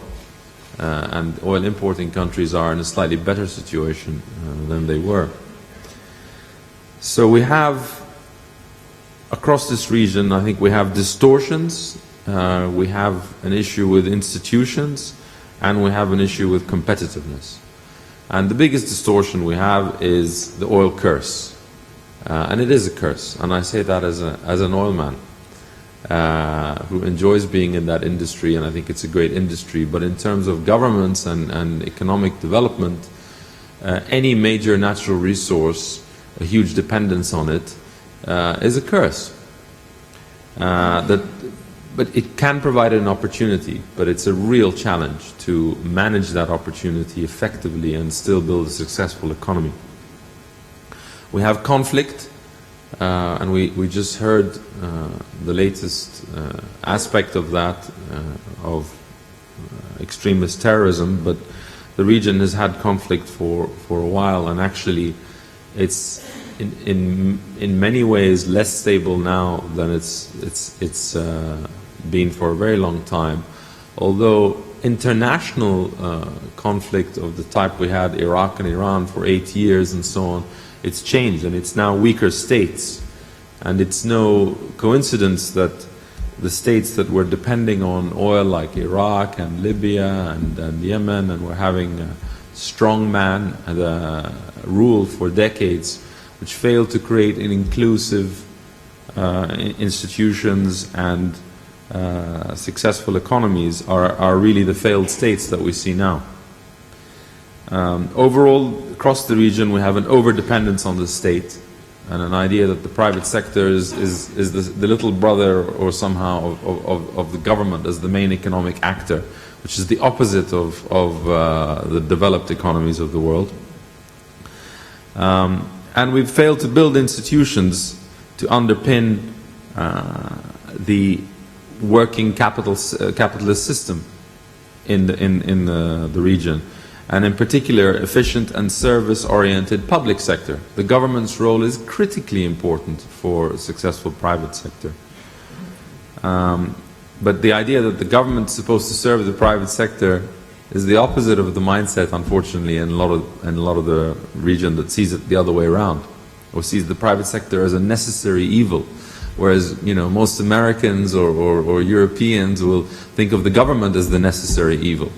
And oil importing countries are in a slightly better situation than they were. So we have, across this region, I think we have distortions, we have an issue with institutions, and we have an issue with competitiveness. And the biggest distortion we have is the oil curse. And it is a curse, and I say that as an oil man. Who enjoys being in that industry, and I think it's a great industry, but in terms of governments and economic development, any major natural resource, a huge dependence on it, is a curse. But it can provide an opportunity, but it's a real challenge to manage that opportunity effectively and still build a successful economy. We have conflict. And we just heard the latest aspect of that, of extremist terrorism, but the region has had conflict for a while, and actually it's in many ways less stable now than it's been for a very long time. Although international conflict of the type we had, Iraq and Iran for 8 years and so on, it's changed, and it's now weaker states. And it's no coincidence that the states that were depending on oil, like Iraq and Libya and Yemen, and were having a strongman rule for decades, which failed to create an inclusive institutions and successful economies, are really the failed states that we see now. Overall, across the region, we have an over-dependence on the state, and an idea that the private sector is the little brother or somehow of the government as the main economic actor, which is the opposite of the developed economies of the world. And we've failed to build institutions to underpin the working capitalist system in the region, and in particular efficient and service-oriented public sector. The government's role is critically important for a successful private sector. But the idea that the government is supposed to serve the private sector is the opposite of the mindset, unfortunately, in a lot of the region that sees it the other way around, or sees the private sector as a necessary evil. Whereas, most Americans or Europeans will think of the government as the necessary evil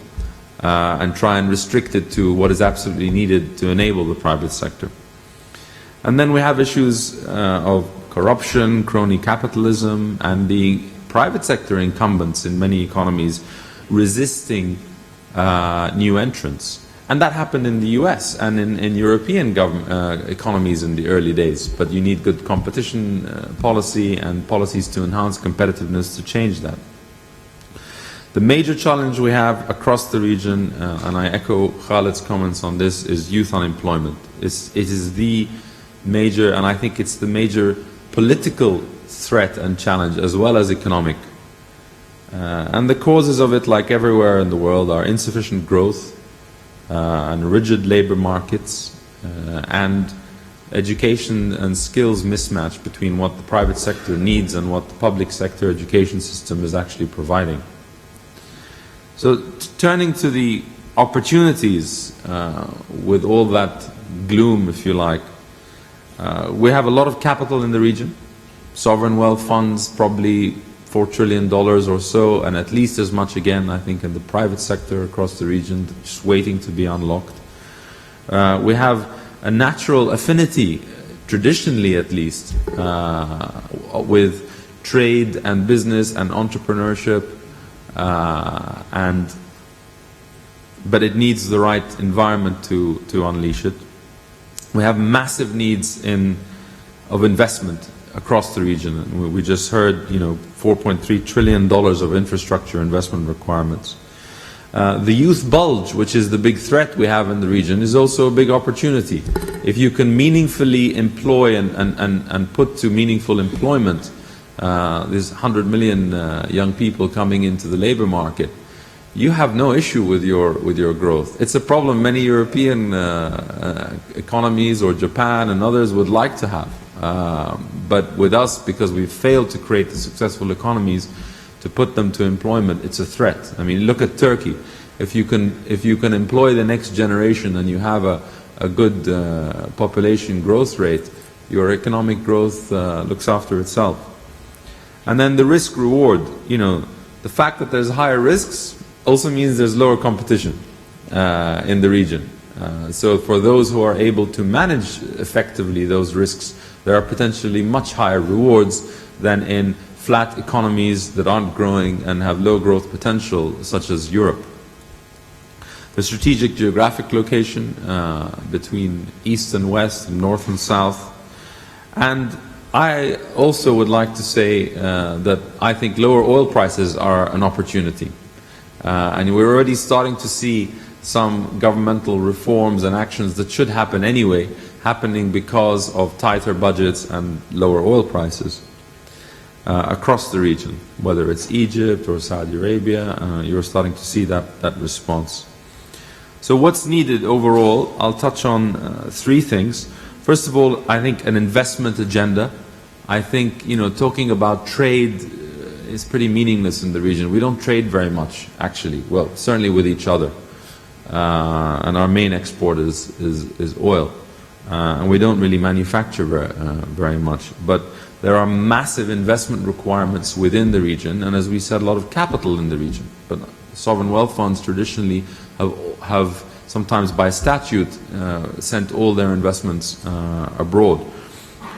and try and restrict it to what is absolutely needed to enable the private sector. And then we have issues of corruption, crony capitalism, and the private sector incumbents in many economies resisting new entrants. And that happened in the US and in European economies in the early days. But you need good competition policy and policies to enhance competitiveness to change that. The major challenge we have across the region, and I echo Khalid's comments on this, is youth unemployment. It is the major, and I think it's the major political threat and challenge as well as economic. And the causes of it, like everywhere in the world, are insufficient growth, and rigid labor markets, and education and skills mismatch between what the private sector needs and what the public sector education system is actually providing. So turning to the opportunities with all that gloom, if you like, we have a lot of capital in the region, sovereign wealth funds, probably $4 trillion or so, and at least as much again, I think, in the private sector across the region, just waiting to be unlocked. We have a natural affinity, traditionally at least, with trade and business and entrepreneurship, but it needs the right environment to unleash it. We have massive needs of investment across the region. And we just heard, $4.3 trillion of infrastructure investment requirements. The youth bulge, which is the big threat we have in the region, is also a big opportunity. If you can meaningfully employ and put to meaningful employment these 100 million young people coming into the labor market, you have no issue with your growth. It's a problem many European economies or Japan and others would like to have. But with us, because we've failed to create the successful economies to put them to employment, it's a threat. I mean, look at Turkey. If you can employ the next generation and you have a good population growth rate, your economic growth looks after itself. And then the risk reward, the fact that there's higher risks also means there's lower competition in the region. So for those who are able to manage effectively those risks, there are potentially much higher rewards than in flat economies that aren't growing and have low growth potential, such as Europe. The strategic geographic location between east and west, and north and south. And I also would like to say that I think lower oil prices are an opportunity. And we're already starting to see some governmental reforms and actions that should happen anyway, happening because of tighter budgets and lower oil prices across the region, whether it's Egypt or Saudi Arabia. You're starting to see that response. So what's needed overall? I'll touch on three things. First of all, I think an investment agenda. I think, talking about trade is pretty meaningless in the region. We don't trade very much, actually. Well, certainly with each other. And our main export is oil. And we don't really manufacture very much. But there are massive investment requirements within the region, and as we said, a lot of capital in the region. But sovereign wealth funds traditionally have sometimes by statute sent all their investments abroad.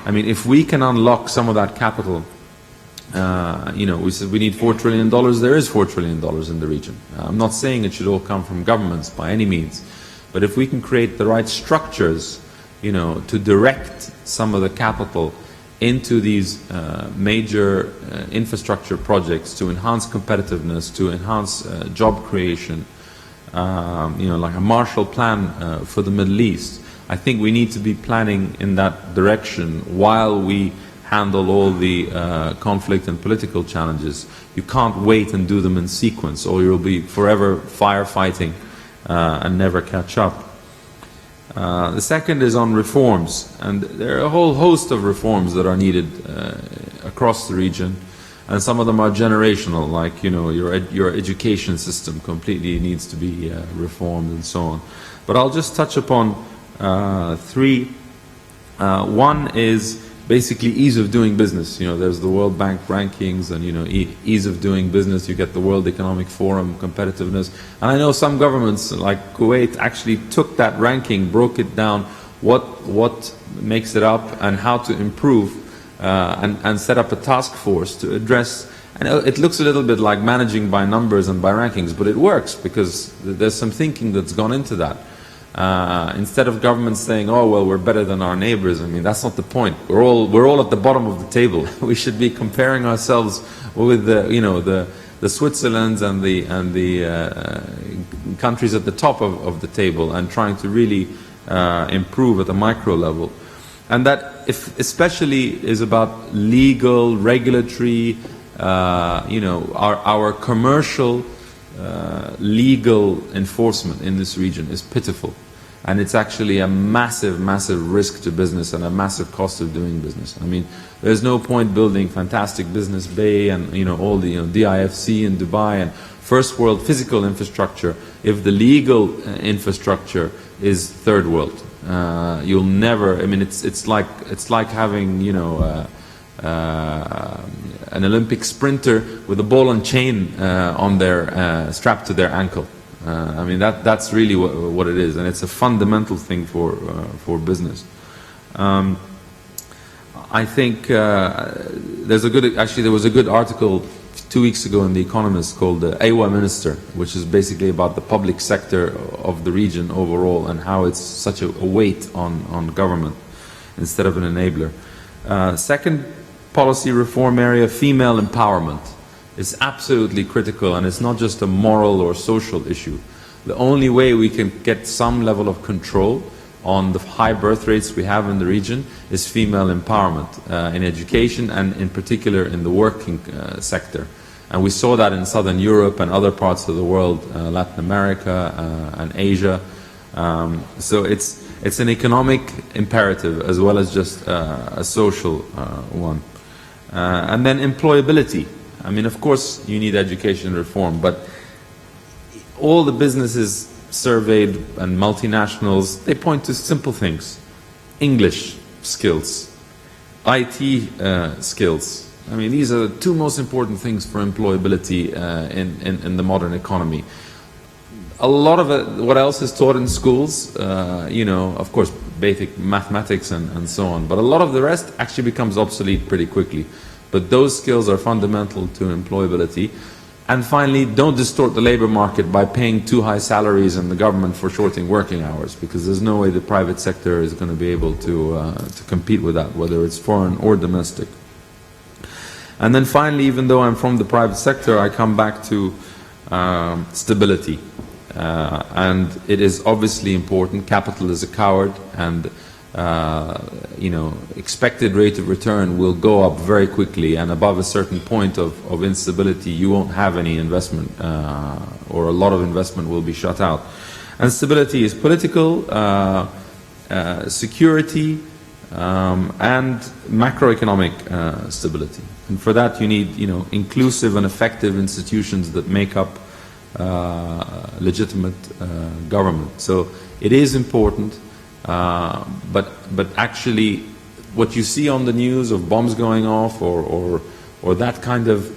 I mean, if we can unlock some of that capital, we said we need $4 trillion, there is $4 trillion in the region. I'm not saying it should all come from governments by any means, but if we can create the right structures, to direct some of the capital into these major infrastructure projects to enhance competitiveness, to enhance job creation, like a Marshall Plan for the Middle East. I think we need to be planning in that direction while we handle all the conflict and political challenges. You can't wait and do them in sequence, or you'll be forever firefighting and never catch up. The second is on reforms, and there are a whole host of reforms that are needed across the region, and some of them are generational, like your education system completely needs to be reformed and so on. But I'll just touch upon three. One is basically ease of doing business. There's the World Bank rankings, and ease of doing business. You get the World Economic Forum competitiveness, and I know some governments like Kuwait actually took that ranking, broke it down, what makes it up and how to improve, and set up a task force to address. And it looks a little bit like managing by numbers and by rankings, but it works because there's some thinking that's gone into that. Instead of governments saying, "Oh well, we're better than our neighbors," I mean that's not the point. We're all at the bottom of the table. We should be comparing ourselves with the Switzerlands and the countries at the top of the table, and trying to really improve at the micro level. And that especially is about legal, regulatory, our commercial legal enforcement in this region is pitiful, and it's actually a massive risk to business and a massive cost of doing business. I mean, there's no point building fantastic business bay and all the DIFC in Dubai and first world physical infrastructure if the legal infrastructure is third world. You'll never. I mean, it's like having an Olympic sprinter with a ball and chain on their strapped to their ankle. I mean that's really what it is, and it's a fundamental thing for business. I think there was a good article 2 weeks ago in The Economist called the AWA Minister, which is basically about the public sector of the region overall and how it's such a weight on government instead of an enabler. Second policy reform area, female empowerment, is absolutely critical, and it's not just a moral or social issue. The only way we can get some level of control on the high birth rates we have in the region is female empowerment in education, and in particular in the working sector. And we saw that in Southern Europe and other parts of the world, Latin America and Asia. So it's an economic imperative as well as just a social one. And then employability. I mean, of course, you need education reform, but all the businesses surveyed and multinationals, they point to simple things. English skills, IT skills. I mean, these are the two most important things for employability in the modern economy. A lot of it, what else is taught in schools, of course, basic mathematics and so on, but a lot of the rest actually becomes obsolete pretty quickly. But those skills are fundamental to employability. And finally, don't distort the labor market by paying too high salaries in the government for shorting working hours, because there's no way the private sector is going to be able to compete with that, whether it's foreign or domestic. And then finally, even though I'm from the private sector, I come back to stability. And it is obviously important. Capital is a coward, and expected rate of return will go up very quickly, and above a certain point of instability, you won't have any investment, or a lot of investment will be shut out. And stability is political, security, and macroeconomic stability. And for that, you need, inclusive and effective institutions that make up legitimate government. So it is important. But actually, what you see on the news of bombs going off or that kind of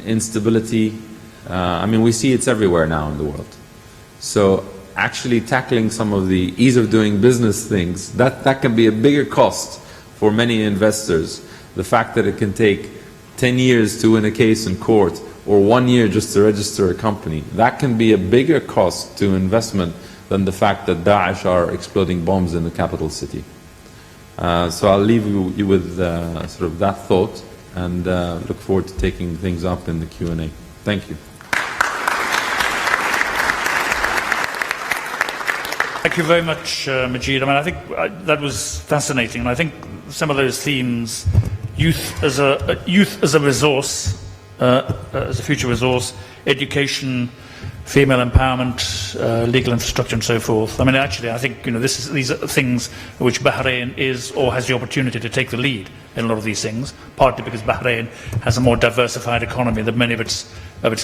instability, we see it's everywhere now in the world. So actually tackling some of the ease of doing business things, that can be a bigger cost for many investors. The fact that it can take 10 years to win a case in court, or 1 year just to register a company, that can be a bigger cost to investment than the fact that Daesh are exploding bombs in the capital city. So I'll leave you with sort of that thought, and look forward to taking things up in the Q&A. Thank you. Thank you very much, Majid. I mean, I think that was fascinating, and I think some of those themes, youth as a resource, as a future resource, education, female empowerment, legal infrastructure, and so forth. I mean, actually, I think these are things which Bahrain is or has the opportunity to take the lead in a lot of these things. Partly because Bahrain has a more diversified economy than many of its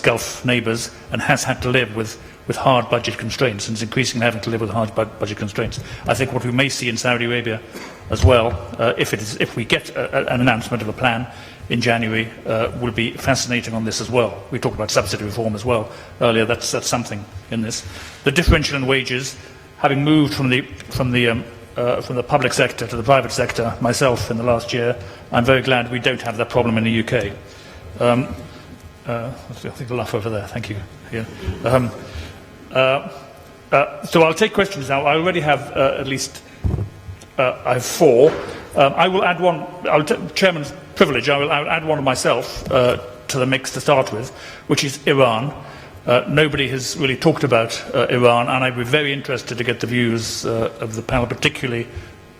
Gulf neighbours, and has had to live with hard budget constraints, and is increasingly having to live with hard budget constraints. I think what we may see in Saudi Arabia as well, if we get an announcement of a plan in January, will be fascinating on this as well. We talked about subsidy reform as well earlier. That's something in this. The differential in wages, having moved from the public sector to the private sector myself in the last year, I'm very glad we don't have that problem in the UK. I think the laugh over there. Thank you. Yeah. So I'll take questions now. I already have at least I have 4. I will add one. Chairman's privilege. I will add one of myself to the mix to start with, which is Iran. Nobody has really talked about Iran, and I'd be very interested to get the views of the panel, particularly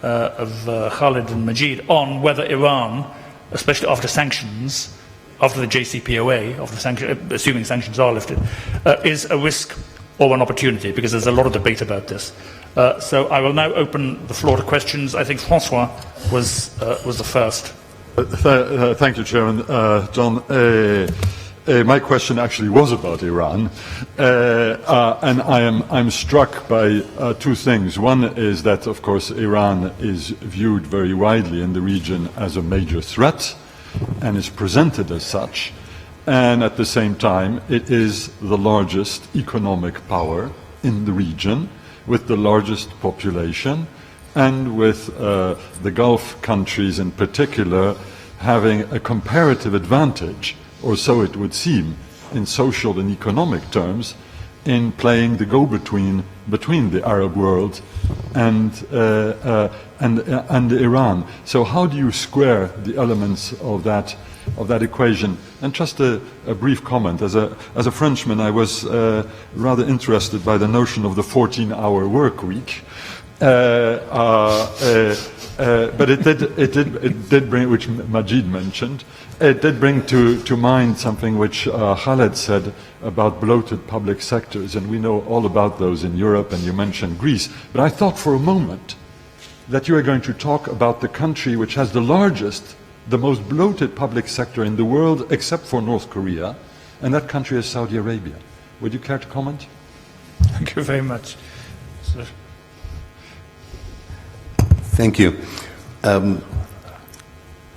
of Khalid and Majid, on whether Iran, especially after sanctions, after the JCPOA, assuming sanctions are lifted, is a risk or an opportunity, because there's a lot of debate about this. So I will now open the floor to questions. I think Francois was the first. Thank you, Chairman. John, my question actually was about Iran, and I'm struck by 2 things. One is that, of course, Iran is viewed very widely in the region as a major threat, and is presented as such. And at the same time, it is the largest economic power in the region, with the largest population, and with the Gulf countries in particular having a comparative advantage, or so it would seem, in social and economic terms, in playing the go-between between the Arab world and Iran. So how do you square the elements of that equation? And just a brief comment. As a Frenchman, I was rather interested by the notion of the 14-hour work week. But it did bring, which Majid mentioned, it did bring to mind something which Khalid said about bloated public sectors, and we know all about those in Europe, and you mentioned Greece. But I thought for a moment that you were going to talk about the country which has the largest, the most bloated public sector in the world, except for North Korea, and that country is Saudi Arabia. Would you care to comment? Thank you very much. Sir. Thank you.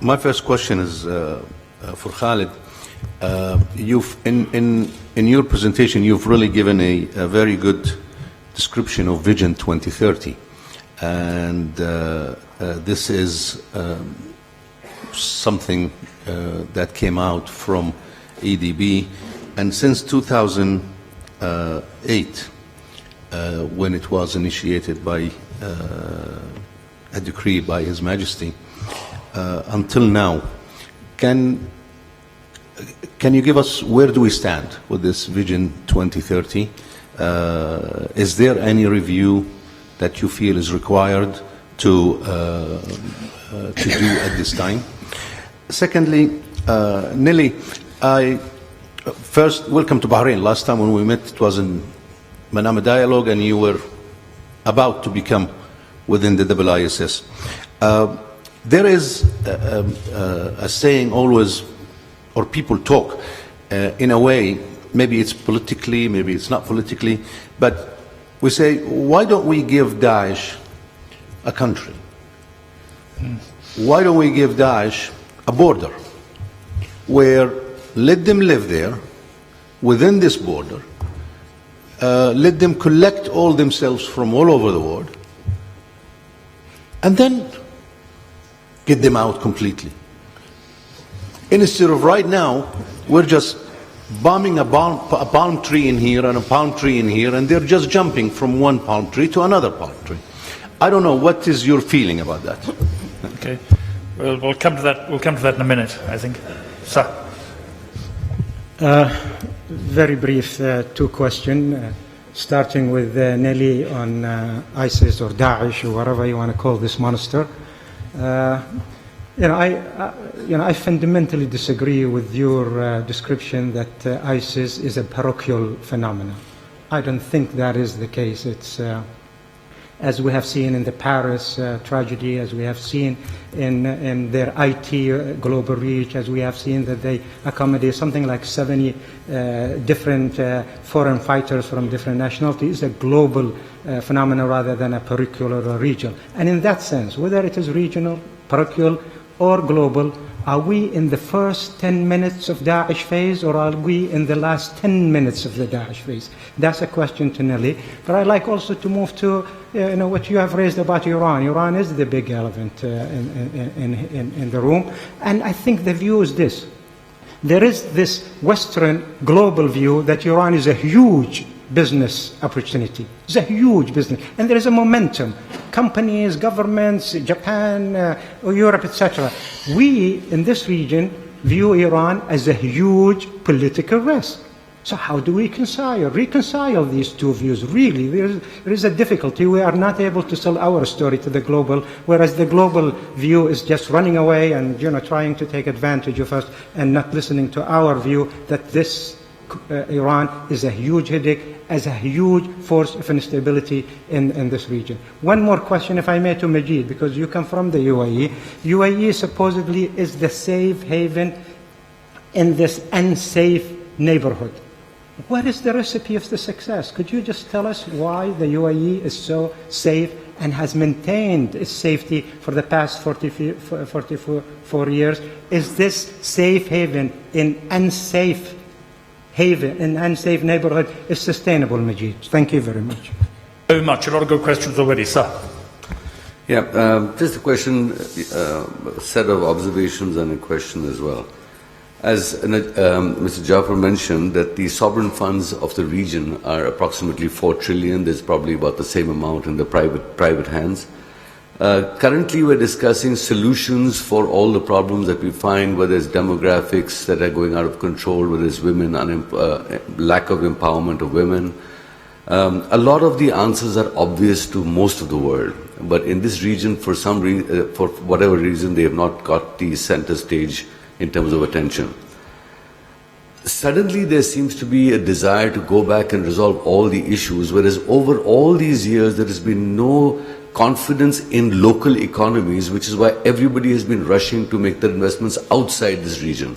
My first question is for Khalid. In your presentation, you've really given a very good description of Vision 2030, and this is something that came out from EDB, and since 2008, when it was initiated by a decree by His Majesty, until now, can you give us where do we stand with this Vision 2030? Is there any review that you feel is required to do at this time? Secondly, Nelly, first, welcome to Bahrain. Last time when we met, it was in Manama Dialogue, and you were about to become within the IISS. There is a saying always, or people talk in a way, maybe it's politically, maybe it's not politically, but we say, why don't we give Daesh a country? Why don't we give Daesh a border where let them live there within this border, let them collect all themselves from all over the world, and then get them out completely. Instead of right now, we're just bombing a palm tree in here and a palm tree in here, and they're just jumping from one palm tree to another palm tree. I don't know, what is your feeling about that? Okay. We'll come to that. We'll come to that in a minute, I think. Sir. Very brief, two questions. Starting with Nelly on ISIS or Daesh or whatever you want to call this monster. I fundamentally disagree with your description that ISIS is a parochial phenomenon. I don't think that is the case. It's as we have seen in the Paris tragedy, as we have seen in their IT global reach, as we have seen that they accommodate something like 70 different foreign fighters from different nationalities, a global phenomenon rather than a parochial or a regional. And in that sense, whether it is regional, parochial, or global, are we in the first 10 minutes of Daesh phase, or are we in the last 10 minutes of the Daesh phase? That's a question to Nelly. But I'd like also to move to what you have raised about Iran. Iran is the big elephant in the room. And I think the view is this. There is this Western global view that Iran is a huge business opportunity. It's a huge business. And there is a momentum. Companies, governments, Japan, Europe, etc. We, in this region, view Iran as a huge political risk. So how do we reconcile these two views? Really, there is a difficulty. We are not able to sell our story to the global, whereas the global view is just running away and trying to take advantage of us and not listening to our view that this Iran is a huge headache, as a huge force of instability in this region. One more question, if I may, to Majid, because you come from the UAE. UAE supposedly is the safe haven in this unsafe neighborhood. What is the recipe of the success? Could you just tell us why the UAE is so safe and has maintained its safety for the past 44 years? Is this safe haven in unsafe neighborhood is sustainable, Majid? Thank you very much. Very much. A lot of good questions already, sir. Yeah, just a question, set of observations and a question as well. As Mr. Jafar mentioned, that the sovereign funds of the region are approximately 4 trillion. There's probably about the same amount in the private hands. Currently, we're discussing solutions for all the problems that we find, whether it's demographics that are going out of control, whether it's women, lack of empowerment of women. A lot of the answers are obvious to most of the world, but in this region, for whatever reason, they have not got the center stage in terms of attention. Suddenly, there seems to be a desire to go back and resolve all the issues, whereas over all these years, there has been no confidence in local economies, which is why everybody has been rushing to make their investments outside this region.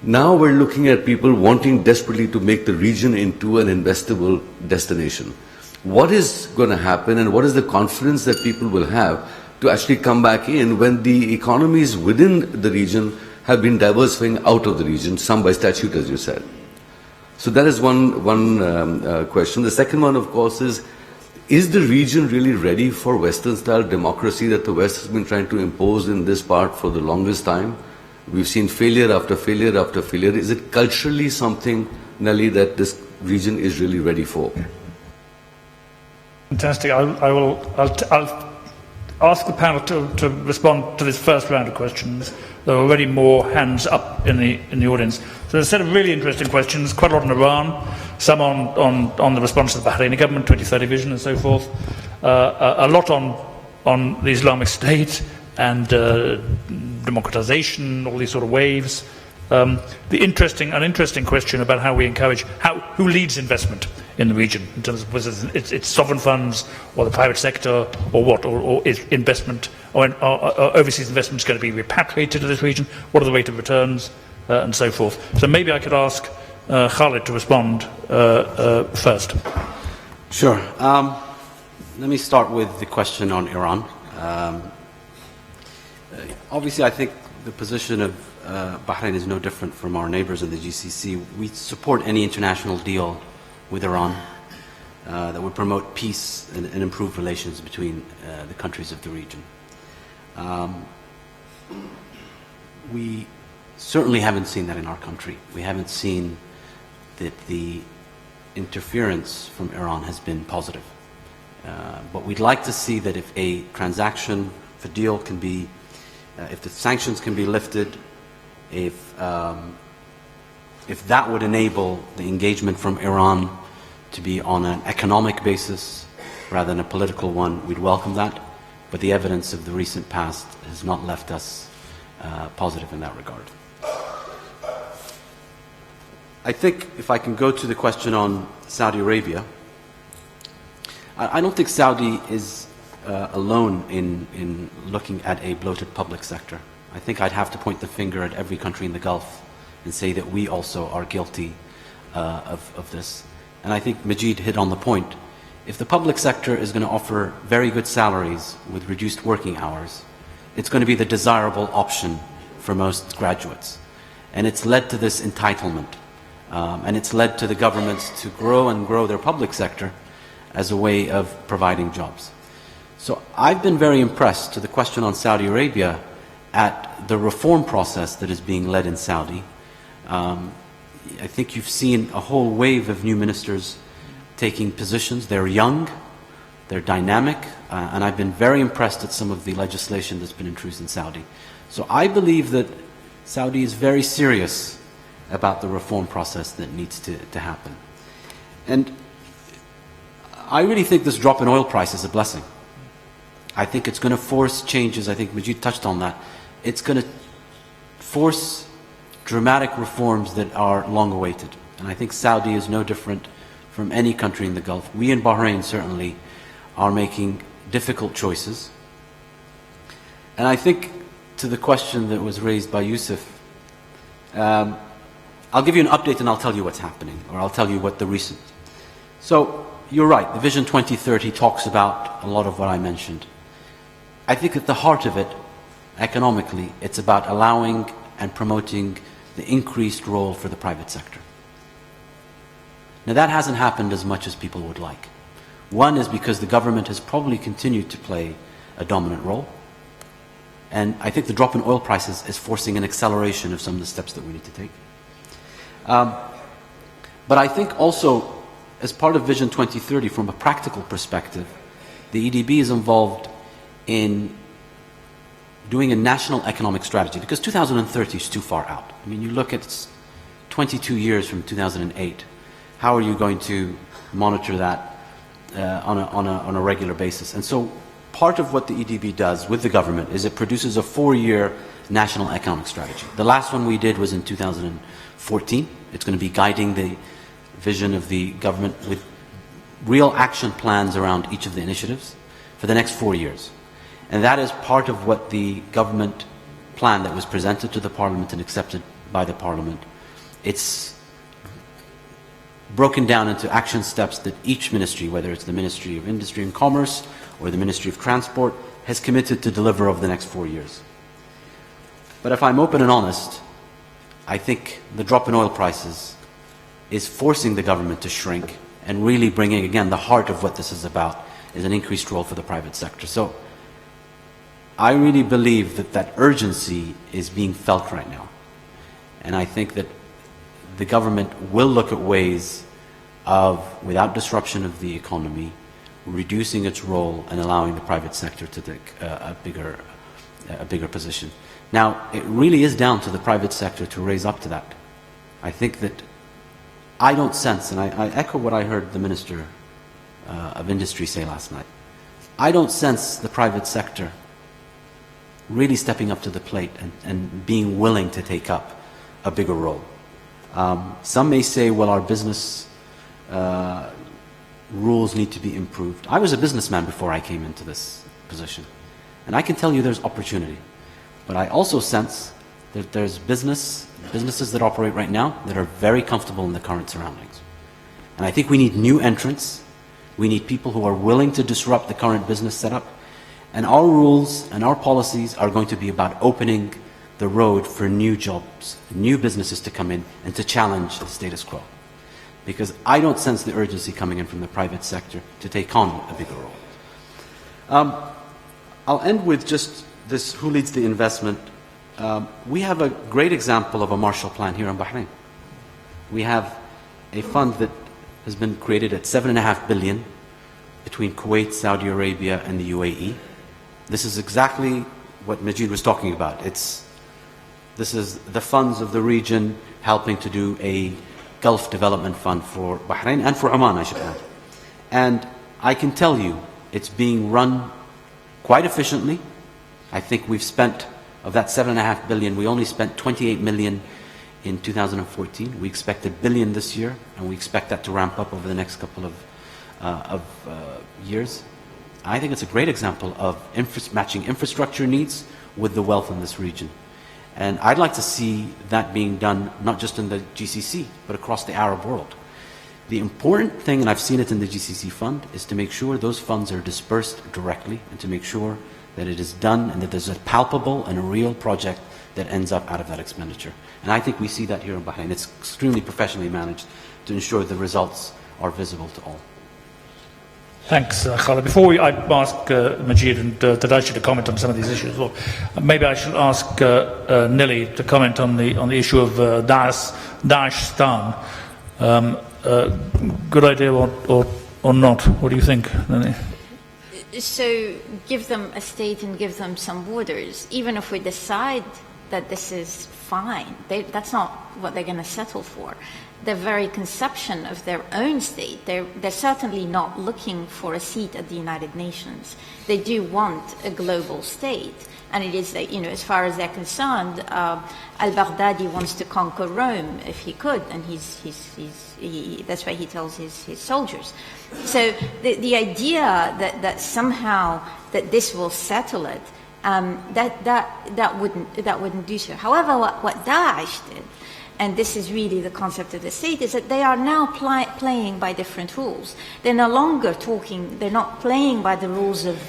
Now we're looking at people wanting desperately to make the region into an investable destination. What is going to happen, and what is the confidence that people will have to actually come back in when the economies within the region have been diversifying out of the region, some by statute, as you said? So that is one question. The second one, of course, is the region really ready for Western-style democracy that the West has been trying to impose in this part for the longest time? We've seen failure after failure after failure. Is it culturally something, Nelly, that this region is really ready for? Fantastic. I'll ask the panel to respond to this first round of questions. There are already more hands up in the audience. So there's a set of really interesting questions, quite a lot on Iran, some on the response to the Bahraini government, 2030 vision and so forth, a lot on the Islamic State and democratization, all these sort of waves. An interesting question about how we encourage, who leads investment in the region, in terms of whether it's sovereign funds or the private sector or what, or is investment or overseas investment going to be repatriated to this region? What are the rate of returns and so forth? So maybe I could ask Khalid to respond first. Sure. Let me start with the question on Iran. Obviously, I think the position of Bahrain is no different from our neighbors in the GCC. We support any international deal with Iran that would promote peace and improve relations between the countries of the region. We certainly haven't seen that in our country. We haven't seen that the interference from Iran has been positive. But we'd like to see that if a transaction, if a deal can be if the sanctions can be lifted, if that would enable the engagement from Iran to be on an economic basis rather than a political one, we'd welcome that. But the evidence of the recent past has not left us positive in that regard. I think if I can go to the question on Saudi Arabia, I don't think Saudi is alone in looking at a bloated public sector. I think I'd have to point the finger at every country in the Gulf and say that we also are guilty of this. And I think Majid hit on the point. If the public sector is going to offer very good salaries with reduced working hours, it's going to be the desirable option for most graduates. And it's led to this entitlement. And it's led to the governments to grow and grow their public sector as a way of providing jobs. So I've been very impressed, to the question on Saudi Arabia, at the reform process that is being led in Saudi. I think you've seen a whole wave of new ministers taking positions. They're young, they're dynamic, and I've been very impressed at some of the legislation that's been introduced in Saudi. So I believe that Saudi is very serious about the reform process that needs to happen. And I really think this drop in oil price is a blessing. I think it's going to force changes. I think Majid touched on that. It's going to force dramatic reforms that are long awaited. And I think Saudi is no different from any country in the Gulf. We in Bahrain certainly are making difficult choices. And I think to the question that was raised by Yusuf, I'll give you an update and I'll tell you what's happening, or I'll tell you what the recent. So you're right, the Vision 2030 talks about a lot of what I mentioned. I think at the heart of it, economically, it's about allowing and promoting the increased role for the private sector. Now that hasn't happened as much as people would like. One is because the government has probably continued to play a dominant role. And I think the drop in oil prices is forcing an acceleration of some of the steps that we need to take. But I think also, as part of Vision 2030, from a practical perspective, the EDB is involved in doing a national economic strategy, because 2030 is too far out. I mean, you look at 22 years from 2008. How are you going to monitor that on a regular basis? And so part of what the EDB does with the government is it produces a 4-year national economic strategy. The last one we did was in 2014. It's going to be guiding the vision of the government with real action plans around each of the initiatives for the next 4 years. And that is part of what the government plan that was presented to the Parliament and accepted by the Parliament. It's broken down into action steps that each ministry, whether it's the Ministry of Industry and Commerce or the Ministry of Transport, has committed to deliver over the next 4 years. But if I'm open and honest, I think the drop in oil prices is forcing the government to shrink and really bringing, again, the heart of what this is about is an increased role for the private sector. So I really believe that that urgency is being felt right now. And I think that the government will look at ways of, without disruption of the economy, reducing its role and allowing the private sector to take a bigger position. Now, it really is down to the private sector to raise up to that. I think that I don't sense, and I echo what I heard the Minister of Industry say last night, I don't sense the private sector really stepping up to the plate and being willing to take up a bigger role. Some may say, well, our business rules need to be improved. I was a businessman before I came into this position, and I can tell you there's opportunity. But I also sense that there's businesses that operate right now that are very comfortable in the current surroundings. And I think we need new entrants. We need people who are willing to disrupt the current business setup. And our rules and our policies are going to be about opening the road for new jobs, new businesses to come in and to challenge the status quo. Because I don't sense the urgency coming in from the private sector to take on a bigger role. I'll end with just this, who leads the investment? We have a great example of a Marshall Plan here in Bahrain. We have a fund that has been created at $7.5 billion between Kuwait, Saudi Arabia, and the UAE. This is exactly what Majid was talking about. This is the funds of the region helping to do a Gulf Development Fund for Bahrain and for Oman, I should add. And I can tell you, it's being run quite efficiently. I think we've spent, of that 7.5 billion, we only spent 28 million in 2014. We expect $1 billion this year, and we expect that to ramp up over the next couple of years. I think it's a great example of matching infrastructure needs with the wealth in this region. And I'd like to see that being done not just in the GCC, but across the Arab world. The important thing, and I've seen it in the GCC fund, is to make sure those funds are dispersed directly and to make sure that it is done and that there's a palpable and a real project that ends up out of that expenditure. And I think we see that here in Bahrain. It's extremely professionally managed to ensure the results are visible to all. Thanks, Khalid. Before I ask Majid and Tadashi to comment on some of these issues, well, maybe I should ask Nelly to comment on the issue of Daesh-Stan. Good idea or not? What do you think, Nelly? So give them a state and give them some borders. Even if we decide that this is fine, that's not what they're going to settle for. The very conception of their own state, they're certainly not looking for a seat at the United Nations. They do want a global state. And it is, as far as they're concerned, al-Baghdadi wants to conquer Rome if he could, and that's why he tells his soldiers. So the idea that somehow that this will settle it, that wouldn't do so. However, what Daesh did, and this is really the concept of the state, is that they are now playing by different rules. They're no longer they're not playing by the rules of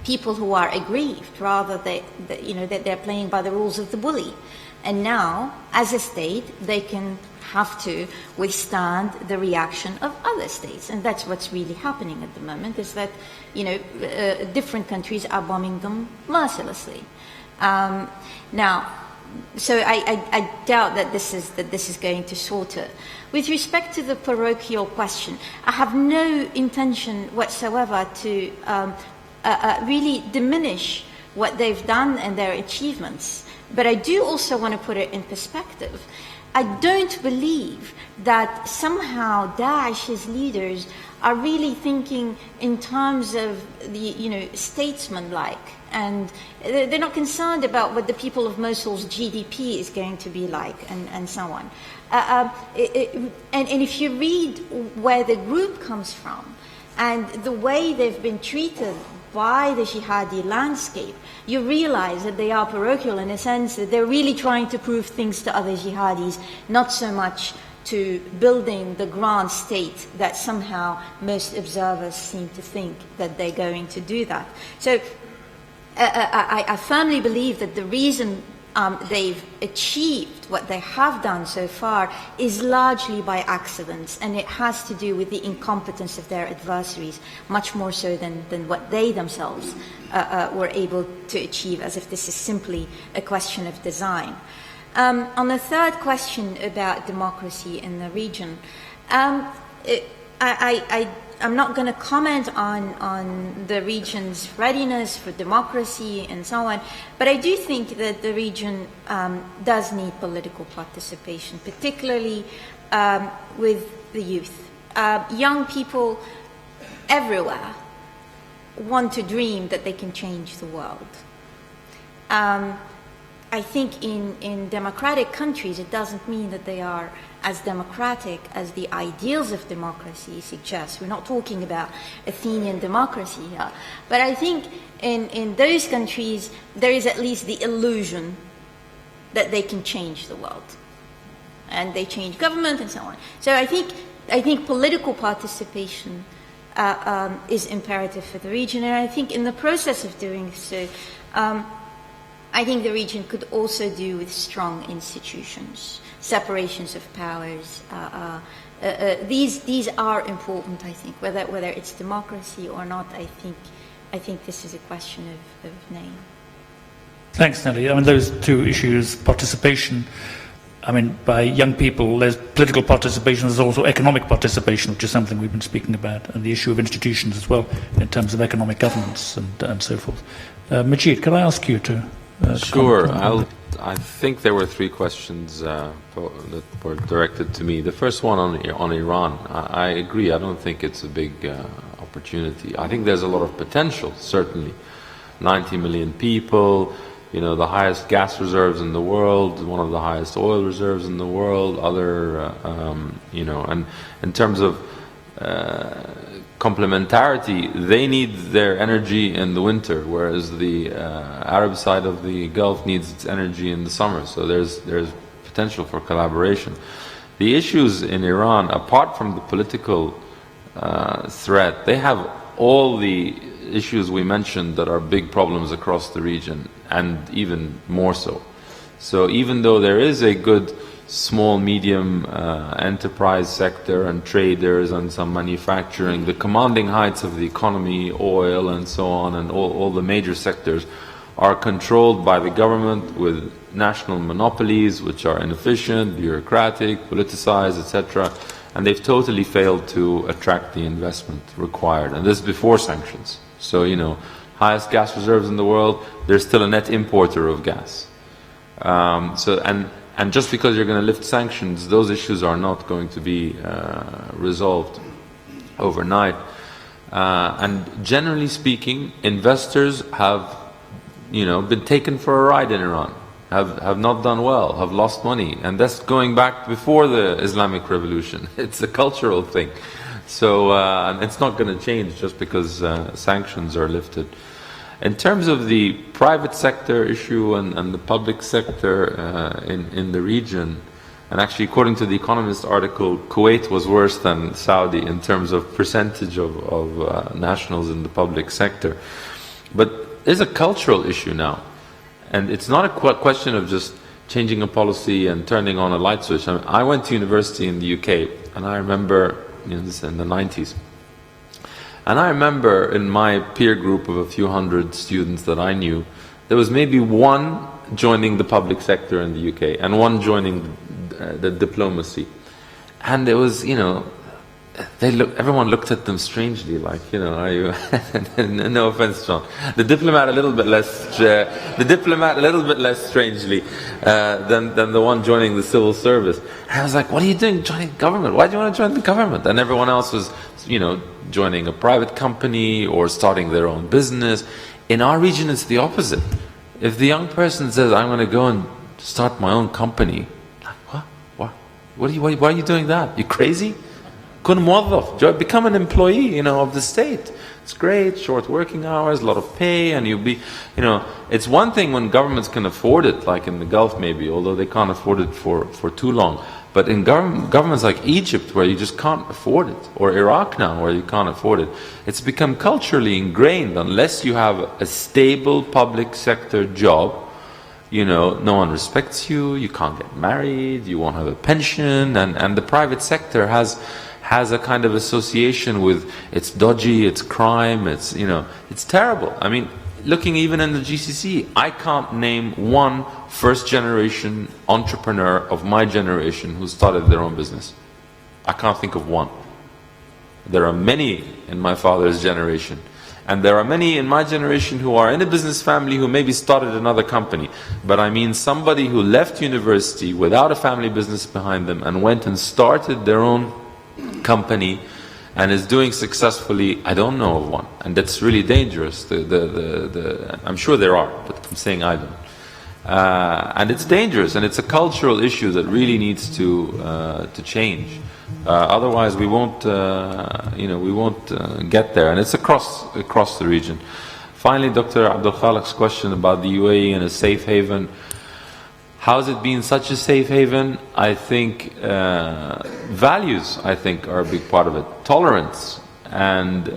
people who are aggrieved, rather that they're playing by the rules of the bully. And now, as a state, they can have to withstand the reaction of other states. And that's what's really happening at the moment, is that, different countries are bombing them mercilessly. Now, so I doubt that this is going to sort it. With respect to the parochial question, I have no intention whatsoever to really diminish what they've done and their achievements. But I do also want to put it in perspective. I don't believe that somehow Daesh's leaders are really thinking in terms of the, statesman-like. And they're not concerned about what the people of Mosul's GDP is going to be like, and so on. And if you read where the group comes from and the way they've been treated by the jihadi landscape, you realize that they are parochial in a sense that they're really trying to prove things to other jihadis, not so much to building the grand state that somehow most observers seem to think that they're going to do that. So I firmly believe that the reason they've achieved what they have done so far is largely by accidents, and it has to do with the incompetence of their adversaries, much more so than what they themselves were able to achieve, as if this is simply a question of design. On the third question about democracy in the region, I'm not going to comment on the region's readiness for democracy and so on, but I do think that the region does need political participation, particularly with the youth. Young people everywhere want to dream that they can change the world. I think in democratic countries, it doesn't mean that they are as democratic as the ideals of democracy suggest. We're not talking about Athenian democracy here. But I think in those countries, there is at least the illusion that they can change the world. And they change government and so on. So I think political participation is imperative for the region. And I think in the process of doing so, I think the region could also do with strong institutions, separations of powers. These are important, I think, whether it's democracy or not. I think this is a question of name. Thanks, Nelly. I mean, those two issues, participation. I mean, by young people, there's political participation, there's also economic participation, which is something we've been speaking about, and the issue of institutions as well, in terms of economic governance and so forth. Majid, can I ask you to Sure. comment? I think there were three questions that were directed to me. The first one on Iran. I agree. I don't think it's a big opportunity. I think there's a lot of potential, certainly. 90 million people, the highest gas reserves in the world, one of the highest oil reserves in the world, and in terms of complementarity, they need their energy in the winter, whereas the Arab side of the Gulf needs its energy in the summer. So there's potential for collaboration. The issues in Iran, apart from the political threat, they have all the issues we mentioned that are big problems across the region, and even more so. So even though there is a good small, medium enterprise sector and traders and some manufacturing, the commanding heights of the economy, oil and so on, and all the major sectors are controlled by the government with national monopolies which are inefficient, bureaucratic, politicized, etc. And they've totally failed to attract the investment required. And this is before sanctions. So, highest gas reserves in the world, they're still a net importer of gas. And just because you're going to lift sanctions, those issues are not going to be resolved overnight. And generally speaking, investors have, been taken for a ride in Iran, have not done well, have lost money. And that's going back before the Islamic Revolution. It's a cultural thing. So it's not going to change just because sanctions are lifted. In terms of the private sector issue and the public sector in the region, and actually according to the Economist article, Kuwait was worse than Saudi in terms of percentage of nationals in the public sector. But there's a cultural issue now. And it's not a question of just changing a policy and turning on a light switch. I went to university in the UK, and I remember, this in the 90s. And I remember in my peer group of a few hundred students that I knew, there was maybe one joining the public sector in the UK and one joining the diplomacy. And it was, everyone looked at them strangely, like, are you, no offense, John, the diplomat a little bit less strangely than the one joining the civil service. And I was like, what are you doing joining the government? Why do you want to join the government? And everyone else was, joining a private company or starting their own business. In our region, it's the opposite. If the young person says, I'm going to go and start my own company, like, what? Why are you doing that? You crazy? Become an employee, of the state. It's great, short working hours, a lot of pay, and you'll be, it's one thing when governments can afford it, like in the Gulf maybe, although they can't afford it for too long. But in governments like Egypt, where you just can't afford it, or Iraq now, where you can't afford it, it's become culturally ingrained. Unless you have a stable public sector job, no one respects you, you can't get married, you won't have a pension, and the private sector has a kind of association with it's dodgy, it's crime, it's terrible. I mean, looking even in the GCC, I can't name one first-generation entrepreneur of my generation who started their own business. I can't think of one. There are many in my father's generation. And there are many in my generation who are in a business family who maybe started another company. But I mean somebody who left university without a family business behind them and went and started their own company and is doing successfully, I don't know of one. And that's really dangerous. I'm sure there are, but I'm saying I don't. And it's dangerous, and it's a cultural issue that really needs to change. Otherwise, we won't get there, and it's across the region. Finally, Dr. Abdul Khaliq's question about the UAE and a safe haven. How has it been such a safe haven? I think values, are a big part of it. Tolerance and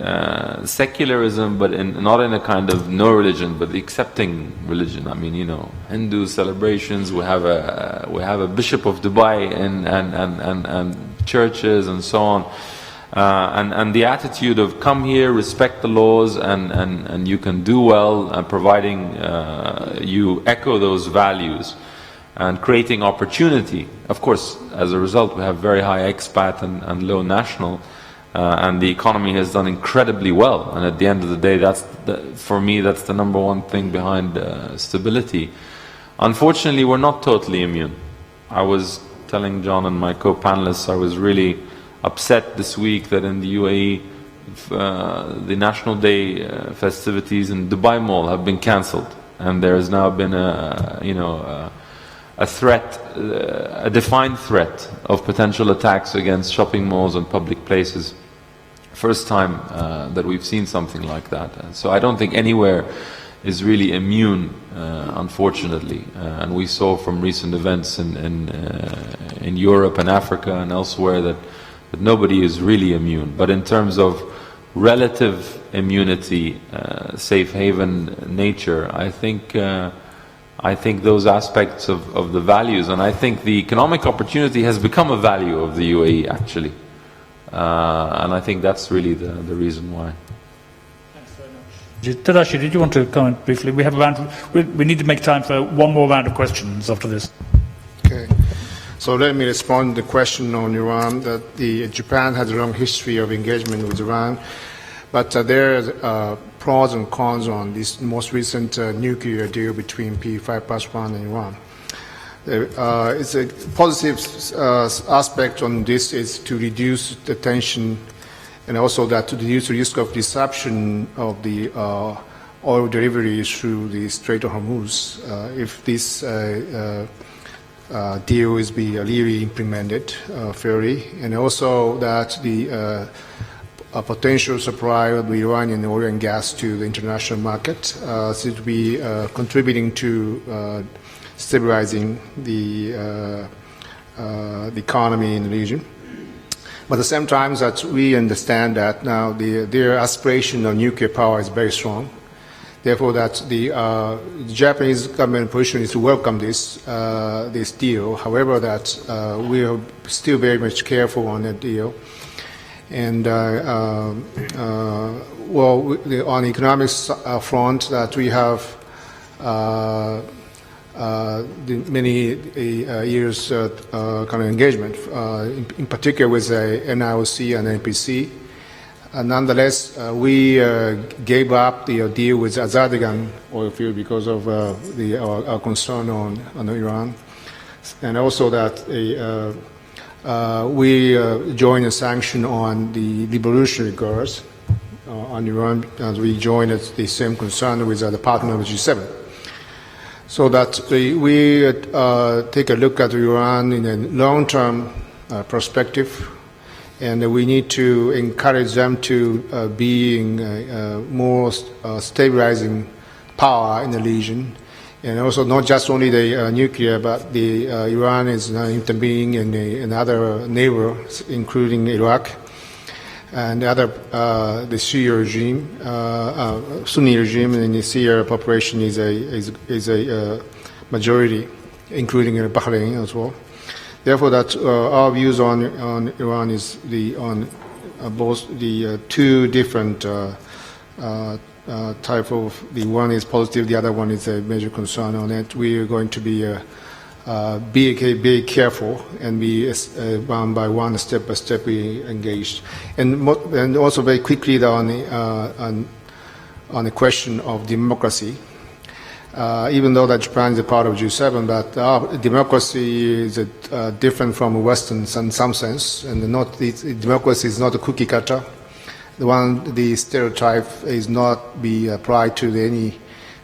secularism, but not in a kind of no religion, but accepting religion. I mean, Hindu celebrations. We have a bishop of Dubai and churches and so on. And the attitude of come here, respect the laws, and you can do well, providing you echo those values. And creating opportunity. Of course, as a result, we have very high expat and low national. and the economy has done incredibly well. And at the end of the day, for me, that's the number one thing behind stability. Unfortunately, we're not totally immune. I was telling John and my co-panelists I was really upset this week that in the UAE the National Day festivities in Dubai Mall have been cancelled, and there has now been a threat, a defined threat of potential attacks against shopping malls and public places. First time that we've seen something like that. So I don't think anywhere is really immune, unfortunately. And we saw from recent events in Europe and Africa and elsewhere that nobody is really immune. But in terms of relative immunity, safe haven nature, I think those aspects of the values, and I think the economic opportunity has become a value of the UAE actually. And I think that's really the reason why. Thanks very much. Tadashi, did you want to comment briefly? We have we need to make time for one more round of questions after this. Okay. So let me respond to the question on Iran, that Japan has a long history of engagement with Iran, but there are pros and cons on this most recent nuclear deal between P5+1 and Iran. It's a positive aspect on this is to reduce the tension, and also that to reduce the risk of disruption of the oil deliveries through the Strait of Hormuz. If this deal is really implemented fairly, and also that the potential supply of the Iranian oil and gas to the international market seems to be contributing to stabilizing the economy in the region. But at the same time, that we understand that now their aspiration of nuclear power is very strong. Therefore, that the Japanese government position is to welcome this deal. However, that we are still very much careful on that deal. And on the economic front, that we have many years kind of engagement, in particular with NIOC and NPC. Nonetheless, we gave up the deal with Azerbaijan oil field because of our concern on Iran, and also that we joined a sanction on the revolutionary guards on Iran, as we joined the same concern with the partner of G7. So that we take a look at Iran in a long-term perspective, and we need to encourage them to being more stabilizing power in the region, and also not just only the nuclear, but the Iran is now intervening in other neighbors, including Iraq and the Syria regime, Sunni regime, and the Syria population is a majority, including Bahrain as well. Therefore, that our views on Iran is on both the two different type of, the one is positive, the other one is a major concern on it. We are going to be very careful and be one by one, step by step, we engaged, and also very quickly on the question of democracy. Even though that Japan is a part of G7, but our democracy is different from Western in some sense, and democracy is not a cookie cutter. The stereotype is not be applied to any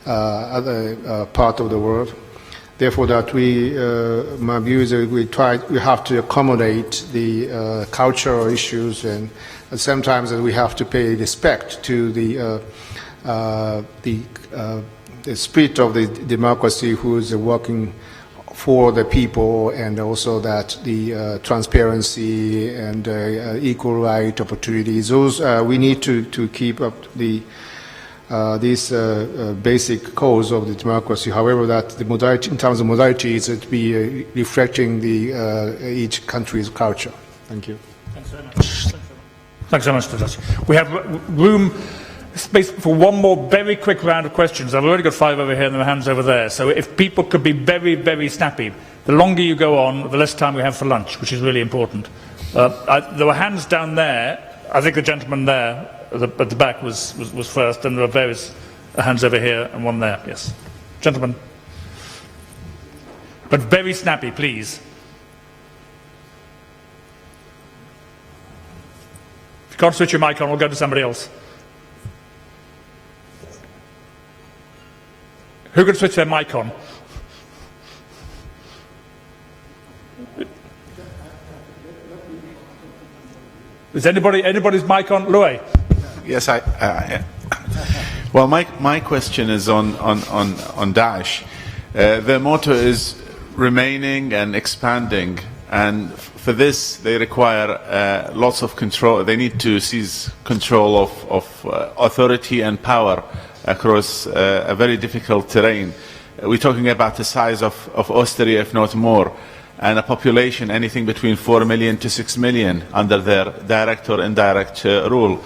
other part of the world. Therefore, that my view is that we have to accommodate the cultural issues, and at the same time that we have to pay respect to the spirit of the democracy, who is working for the people, and also that the transparency and equal right opportunities. Those we need to keep up these basic cause of the democracy. However, that the modality, in terms of modalities, it be reflecting each country's culture. Thank you. Thanks very much. Thanks so much, Tadashi. We have space for one more very quick round of questions. I've already got 5 over here and the hands over there. So if people could be very, very snappy, the longer you go on, the less time we have for lunch, which is really important. There were hands down there. I think the gentleman there at the back was first, and there are various hands over here and one there. Yes. Gentlemen. But very snappy, please. If you can't switch your mic on, we'll go to somebody else. Who can switch their mic on? Is anybody's mic on? Louis? Yes, well, my question is on Daesh. Their motto is remaining and expanding, and for this they require lots of control. They need to seize control of authority and power across a very difficult terrain. We're talking about the size of Austria, if not more, and a population anything between 4 million to 6 million under their direct or indirect rule.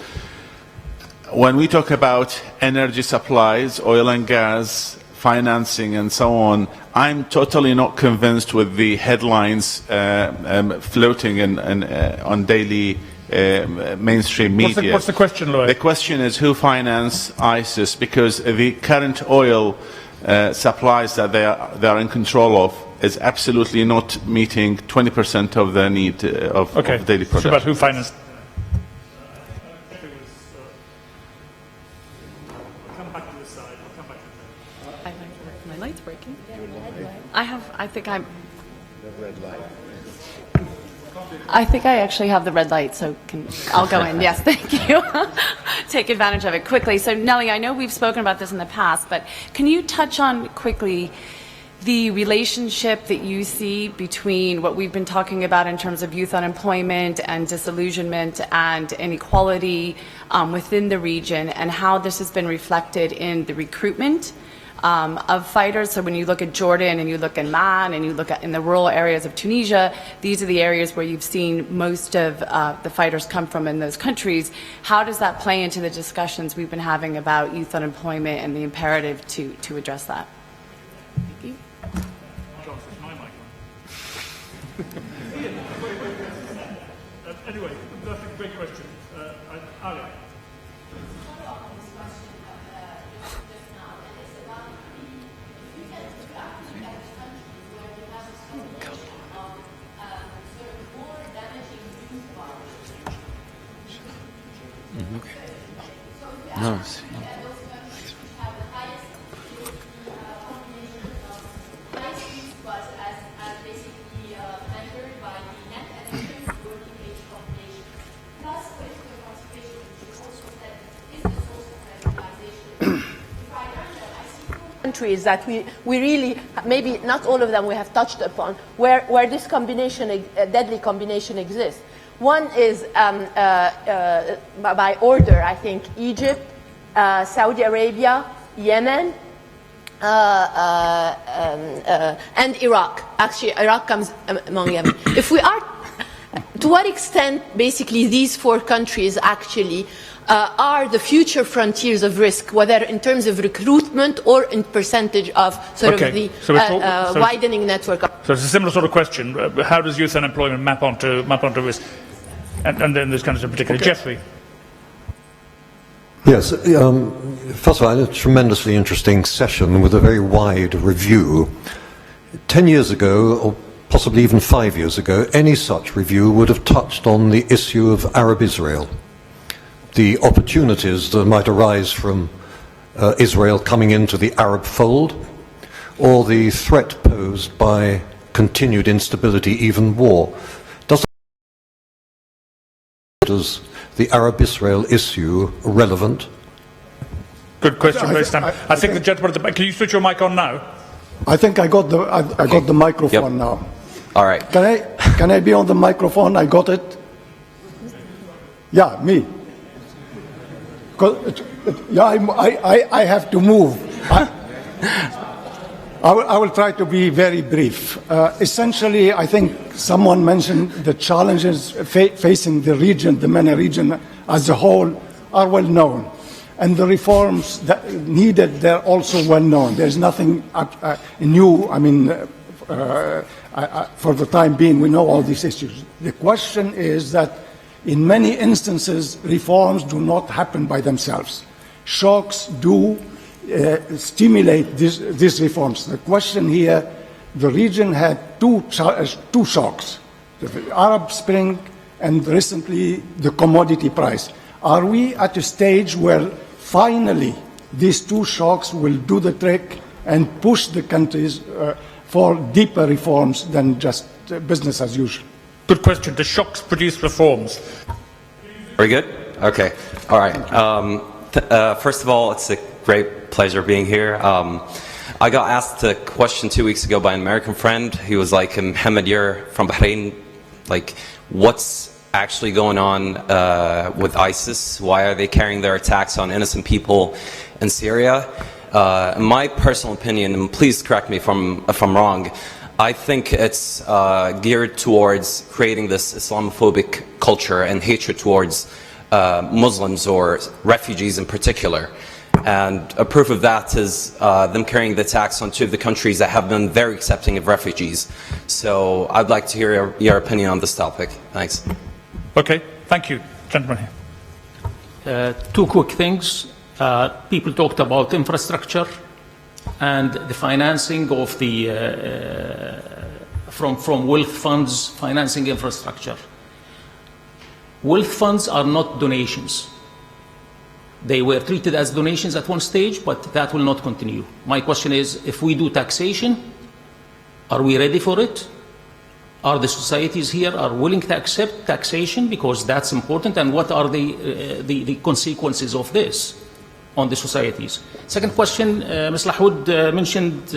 When we talk about energy supplies, oil and gas, financing and so on, I'm totally not convinced with the headlines floating on daily mainstream media. What's the question, Lloyd? The question is who finance ISIS, because the current oil supplies that they are in control of is absolutely not meeting 20% of the need of daily production. So about who financed? My light's breaking. I think I actually have the red light, so I'll go in. Yes, thank you. Take advantage of it quickly. So Nelly, I know we've spoken about this in the past, but can you touch on quickly the relationship that you see between what we've been talking about in terms of youth unemployment and disillusionment and inequality within the region, and how this has been reflected in the recruitment of fighters? So when you look at Jordan and you look at Man and you look at in the rural areas of Tunisia, these are the areas where you've seen most of the fighters come from in those countries. How does that play into the discussions we've been having about youth unemployment and the imperative to address that? Thank you. Anyway, that's a great question. Ali. No. Countries that we really, maybe not all of them we have touched upon, where this combination, deadly combination exists. One is by order, I think, Egypt, Saudi Arabia, Yemen, and Iraq. Actually, Iraq comes among them. If we are, to what extent basically these four countries actually are the future frontiers of risk, whether in terms of recruitment or in percentage of sort of the widening network? So it's a similar sort of question. How does youth unemployment map onto risk? And then there's kind of a particular Jeffrey. Yes. First of all, a tremendously interesting session with a very wide review. 10 years ago, or possibly even 5 years ago, any such review would have touched on the issue of Arab Israel, the opportunities that might arise from Israel coming into the Arab fold, or the threat posed by continued instability, even war. Does the Arab-Israel issue relevant? Good question, very I think the gentleman at the back. Can you switch your mic on now? I think I got the microphone now. All right. Can I be on the microphone? I got it. Yeah, me. Yeah, I have to move. I will try to be very brief. Essentially, I think someone mentioned the challenges facing the region, the MENA region as a whole, are well known. And the reforms that needed, they're also well known. There's nothing new. I mean, for the time being, we know all these issues. The question is that In many instances, reforms do not happen by themselves. Shocks do stimulate these reforms. The question here, the region had two shocks, the Arab Spring and recently the commodity price. Are we at a stage where finally these two shocks will do the trick and push the countries for deeper reforms than just business as usual? Good question. Do shocks produce reforms? Very good. Okay. All right. First of all, it's a great pleasure being here. I got asked a question 2 weeks ago by an American friend. He was like, Mohammed, you're from Bahrain. Like, what's actually going on with ISIS? Why are they carrying their attacks on innocent people in Syria? In my personal opinion, and please correct me if I'm wrong, I think it's geared towards creating this Islamophobic culture and hatred towards Muslims or refugees in particular. And a proof of that is them carrying the attacks on two of the countries that have been very accepting of refugees. So I'd like to hear your opinion on this topic. Thanks. Okay, thank you. Gentleman here. Two quick things. People talked about infrastructure and the financing of the from wealth funds financing infrastructure. Wealth funds are not donations. They were treated as donations at one stage, but that will not continue. My question is, if we do taxation, are we ready for it? Are the societies here are willing to accept taxation, because that's important, and what are the consequences of this on the societies? Second question, Ms. Lahoud mentioned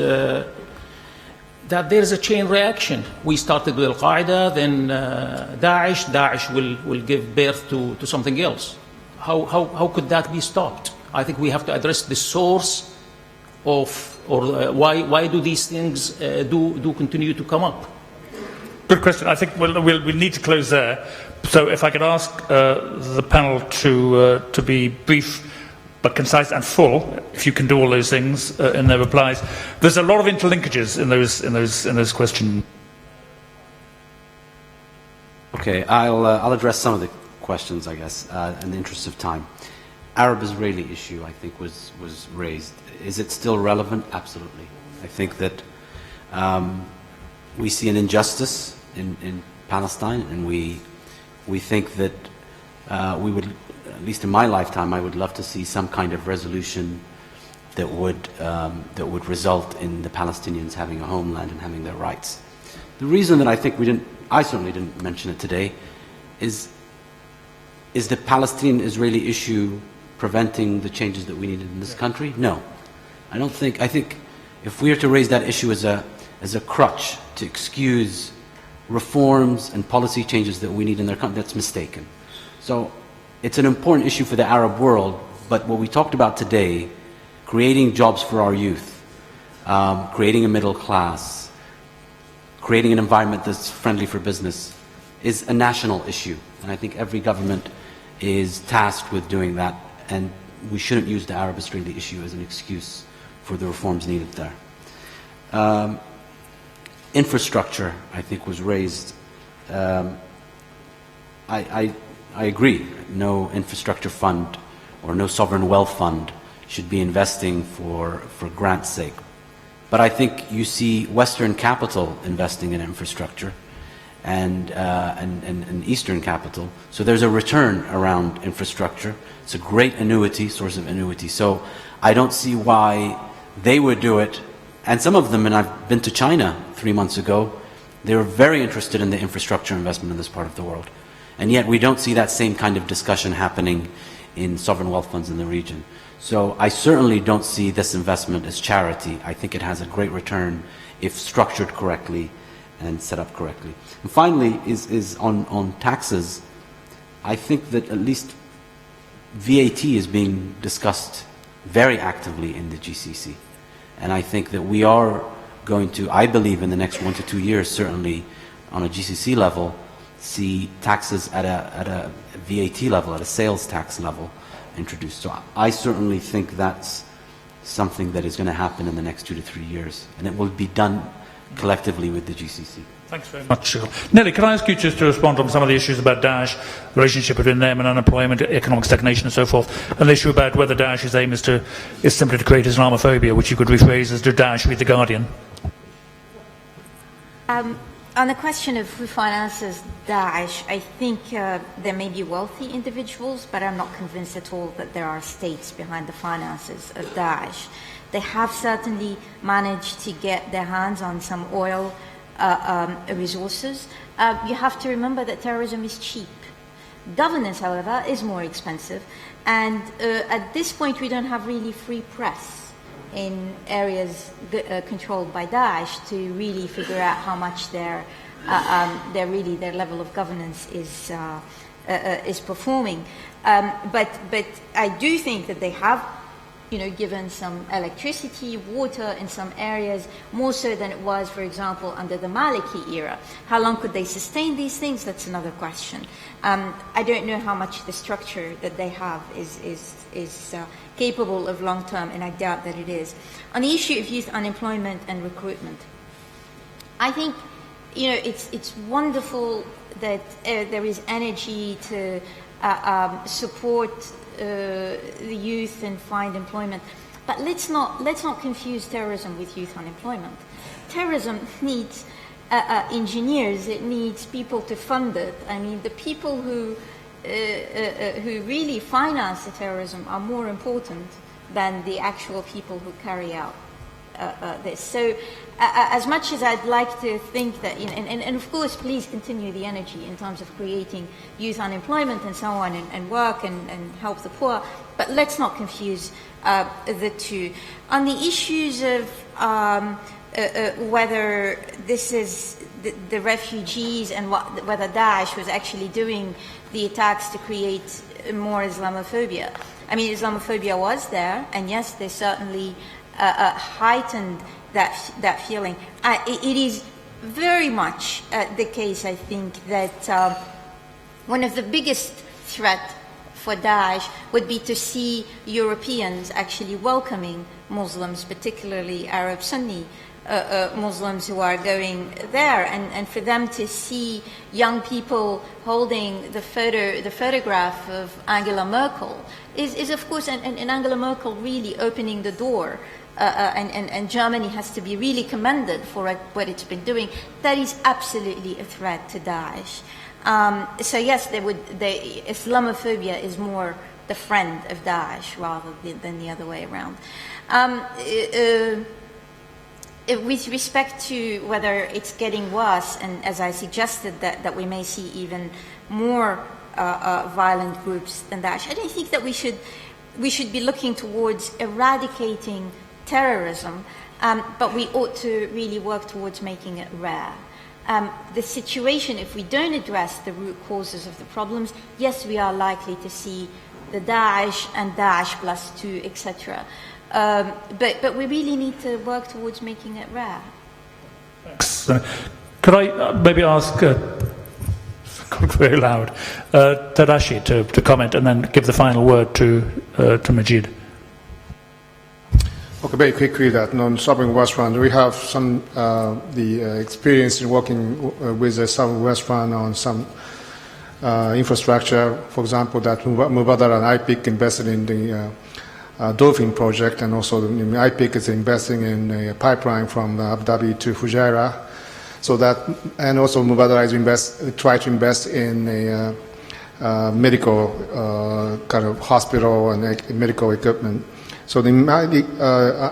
that there is a chain reaction. We started with Al-Qaeda, then Daesh. Daesh will give birth to something else. How could that be stopped? I think we have to address the source of, or why do these things do continue to come up? Good question. I think we'll need to close there. So if I could ask the panel to be brief but concise and full, if you can do all those things in their replies. There's a lot of interlinkages in those questions. Okay, I'll address some of the questions, I guess, in the interest of time. Arab-Israeli issue, I think, was raised. Is it still relevant? Absolutely. I think that we see an injustice in Palestine, and we think that we would, at least in my lifetime, I would love to see some kind of resolution that would result in the Palestinians having a homeland and having their rights. The reason that I think I certainly didn't mention it today, is the Palestinian-Israeli issue preventing the changes that we needed in this country? No. I don't think. I think if we are to raise that issue as a crutch to excuse reforms and policy changes that we need in their country, that's mistaken. So it's an important issue for the Arab world, but what we talked about today, creating jobs for our youth, creating a middle class, creating an environment that's friendly for business, is a national issue. And I think every government is tasked with doing that, and we shouldn't use the Arab-Israeli issue as an excuse for the reforms needed there. Infrastructure, I think, was raised. I agree. No infrastructure fund or no sovereign wealth fund should be investing for grant's sake. But I think you see Western capital investing in infrastructure and Eastern capital. So there's a return around infrastructure. It's a great source of annuity. So I don't see why they would do it. And some of them, and I've been to China 3 months ago, they were very interested in the infrastructure investment in this part of the world. And yet we don't see that same kind of discussion happening in sovereign wealth funds in the region. So I certainly don't see this investment as charity. I think it has a great return if structured correctly and set up correctly. And finally, is on taxes. I think that at least VAT is being discussed very actively in the GCC. And I think that we are going to, I believe in the next 1 to 2 years, certainly on a GCC level, see taxes at a VAT level, at a sales tax level introduced. So I certainly think that's something that is going to happen in the next 2 to 3 years. And it will be done collectively with the GCC. Thanks very much. Nelly, can I ask you just to respond on some of the issues about Daesh, the relationship between them and unemployment, economic stagnation and so forth, and the issue about whether Daesh's aim is simply to create Islamophobia, which you could rephrase as, did Daesh read The Guardian? On the question of who finances Daesh, I think there may be wealthy individuals, but I'm not convinced at all that there are states behind the finances of Daesh. They have certainly managed to get their hands on some oil resources. You have to remember that terrorism is cheap. Governance, however, is more expensive, and at this point we don't have really free press in areas controlled by Daesh to really figure out how much their level of governance is performing. But I do think that they have, given some electricity, water in some areas, more so than it was, for example, under the Maliki era. How long could they sustain these things? That's another question. I don't know how much the structure that they have is capable of long-term, and I doubt that it is. On the issue of youth unemployment and recruitment, I think, it's wonderful that there is energy to support the youth and find employment. But let's not confuse terrorism with youth unemployment. Terrorism needs engineers. It needs people to fund it. I mean, the people who really finance the terrorism are more important than the actual people who carry out this. So as much as I'd like to think that, and of course, please continue the energy in terms of creating youth unemployment and so on, and work and help the poor, but let's not confuse the two. On the issues of whether this is the refugees and whether Daesh was actually doing the attacks to create more Islamophobia. I mean, Islamophobia was there, and yes, they certainly heightened that feeling. It is very much the case, I think, that one of the biggest threats for Daesh would be to see Europeans actually welcoming Muslims, particularly Arab Sunni Muslims who are going there, and for them to see young people holding the photograph of Angela Merkel is of course, and Angela Merkel really opening the door, and Germany has to be really commended for what it's been doing. That is absolutely a threat to Daesh. So yes, Islamophobia is more the friend of Daesh rather than the other way around. With respect to whether it's getting worse, and as I suggested that we may see even more violent groups than Daesh, I don't think that we should be looking towards eradicating terrorism, but we ought to really work towards making it rare. The situation, if we don't address the root causes of the problems, yes, we are likely to see the Daesh and Daesh plus 2, etc. But we really need to work towards making it rare. Thanks. Could I maybe ask, very loud, Tadashi to comment and then give the final word to Majid? Okay, very quickly that on Southern West Front, we have some the experience in working with the Southern West Front on some infrastructure. For example, that Mubadala and IPIC invested in the Dolphin project, and also IPIC is investing in a pipeline from Abu Dhabi to Fujairah. So that, and also Mubadala is try to invest in a medical kind of hospital and medical equipment. So the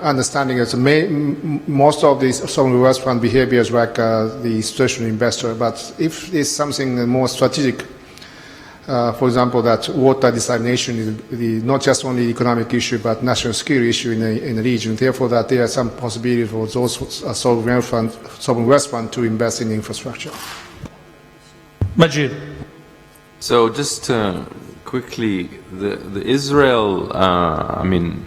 understanding is most of these Southern West Front behavior is like the institutional investor. But if it's something more strategic, for example, that water desalination is not just only economic issue, but national security issue in the region. Therefore, that there are some possibility for those Southern West Front to invest in infrastructure. Majid. So just quickly, the Israel, I mean,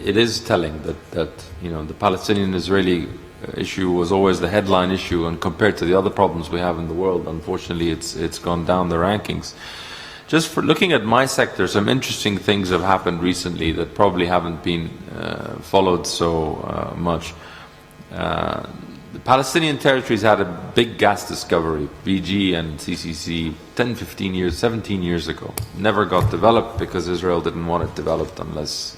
it is telling that the Palestinian-Israeli issue was always the headline issue, and compared to the other problems we have in the world, unfortunately, it's gone down the rankings. Just for looking at my sector, some interesting things have happened recently that probably haven't been followed so much. The Palestinian territories had a big gas discovery, BG and CCC, 10, 15 years, 17 years ago. Never got developed because Israel didn't want it developed unless,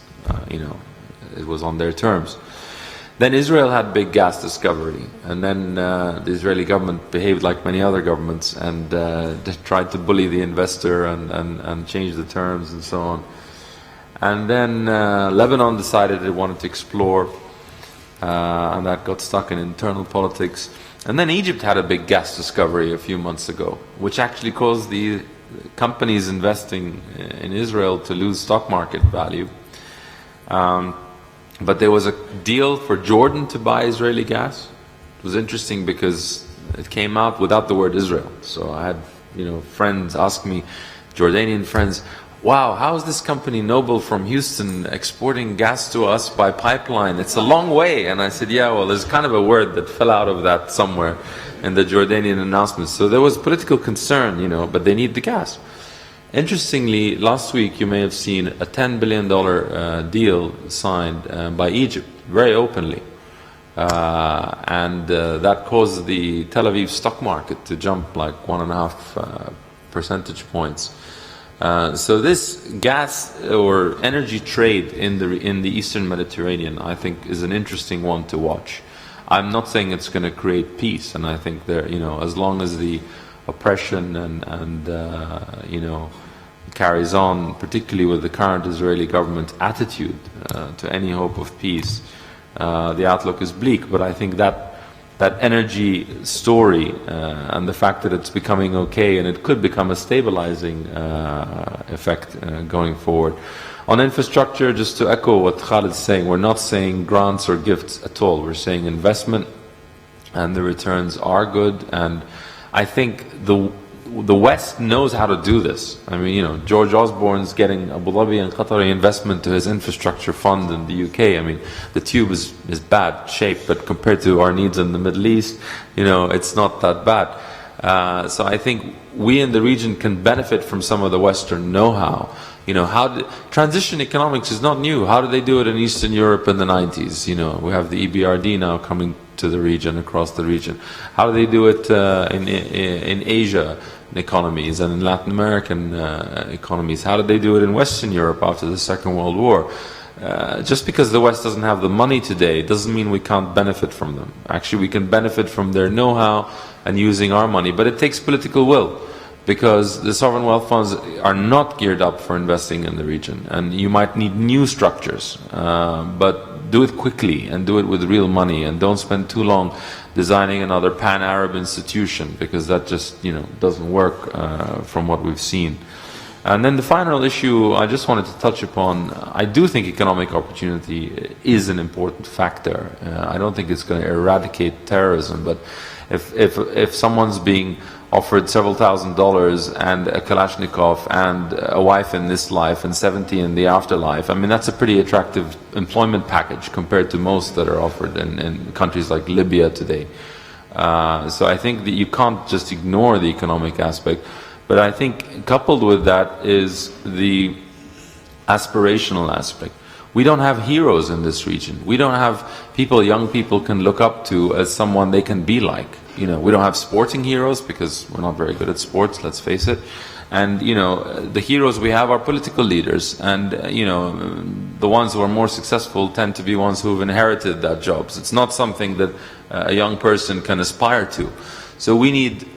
it was on their terms. Then Israel had big gas discovery, and then the Israeli government behaved like many other governments and tried to bully the investor and change the terms and so on. And then Lebanon decided it wanted to explore, and that got stuck in internal politics. And then Egypt had a big gas discovery a few months ago, which actually caused the companies investing in Israel to lose stock market value. But there was a deal for Jordan to buy Israeli gas. It was interesting because it came out without the word Israel. So I had, friends ask me, Jordanian friends, wow, how is this company Noble from Houston exporting gas to us by pipeline? It's a long way. And I said, yeah, well, there's kind of a word that fell out of that somewhere in the Jordanian announcements. So there was political concern, but they need the gas. Interestingly, last week you may have seen a $10 billion deal signed by Egypt, very openly. And that caused the Tel Aviv stock market to jump like 1.5 percentage points. So this gas or energy trade in the Eastern Mediterranean, I think, is an interesting one to watch. I'm not saying it's going to create peace, and I think there, as long as the oppression and carries on, particularly with the current Israeli government attitude to any hope of peace, the outlook is bleak. But I think that energy story and the fact that it's becoming okay and it could become a stabilizing effect going forward. On infrastructure, just to echo what Khalid's saying, we're not saying grants or gifts at all. We're saying investment, and the returns are good. And I think the West knows how to do this. I mean, George Osborne's getting Abu Dhabi and Qatari investment to his infrastructure fund in the UK. I mean, the tube is bad shape, but compared to our needs in the Middle East, it's not that bad. So I think we in the region can benefit from some of the Western know-how. Transition economics is not new. How did they do it in Eastern Europe in the 90s? We have the EBRD now coming to the region, across the region. How do they do it in Asia economies and in Latin American economies? How did they do it in Western Europe after the Second World War? Just because the West doesn't have the money today doesn't mean we can't benefit from them. Actually, we can benefit from their know-how and using our money, but it takes political will, because the sovereign wealth funds are not geared up for investing in the region, and you might need new structures, but do it quickly and do it with real money, and don't spend too long designing another pan-Arab institution, because that just doesn't work from what we've seen. And then the final issue I just wanted to touch upon, I do think economic opportunity is an important factor. I don't think it's going to eradicate terrorism, but if someone's being offered several $1,000s and a Kalashnikov and a wife in this life and 70 in the afterlife, I mean, that's a pretty attractive employment package compared to most that are offered in countries like Libya today. So I think that you can't just ignore the economic aspect, but I think coupled with that is the aspirational aspect. We don't have heroes in this region. We don't have people young people can look up to as someone they can be like. We don't have sporting heroes because we're not very good at sports, let's face it. And, the heroes we have are political leaders. And, the ones who are more successful tend to be ones who've inherited that jobs. It's not something that a young person can aspire to. So we need,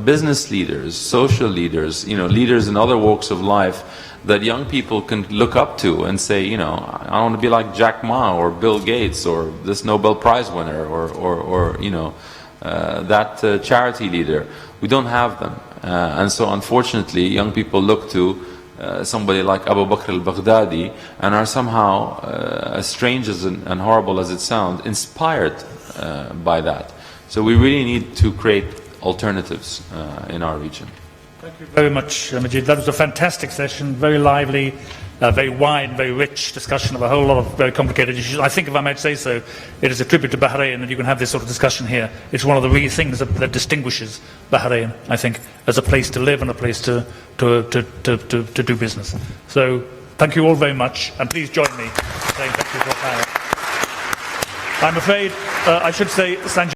business leaders, social leaders, leaders in other walks of life that young people can look up to and say, I want to be like Jack Ma or Bill Gates or this Nobel Prize winner or that charity leader. We don't have them. And so unfortunately, young people look to somebody like Abu Bakr al-Baghdadi and are somehow, as strange and horrible as it sounds, inspired by that. So we really need to create alternatives in our region. Thank you very much, Majid. That was a fantastic session, very lively, a very wide, very rich discussion of a whole lot of very complicated issues. I think, if I might say so, it is a tribute to Bahrain that you can have this sort of discussion here. It's one of the real things that distinguishes Bahrain, I think, as a place to live and a place to do business. So thank you all very much, and please join me in saying thank you to our panel. I'm afraid I should say, Sanjay.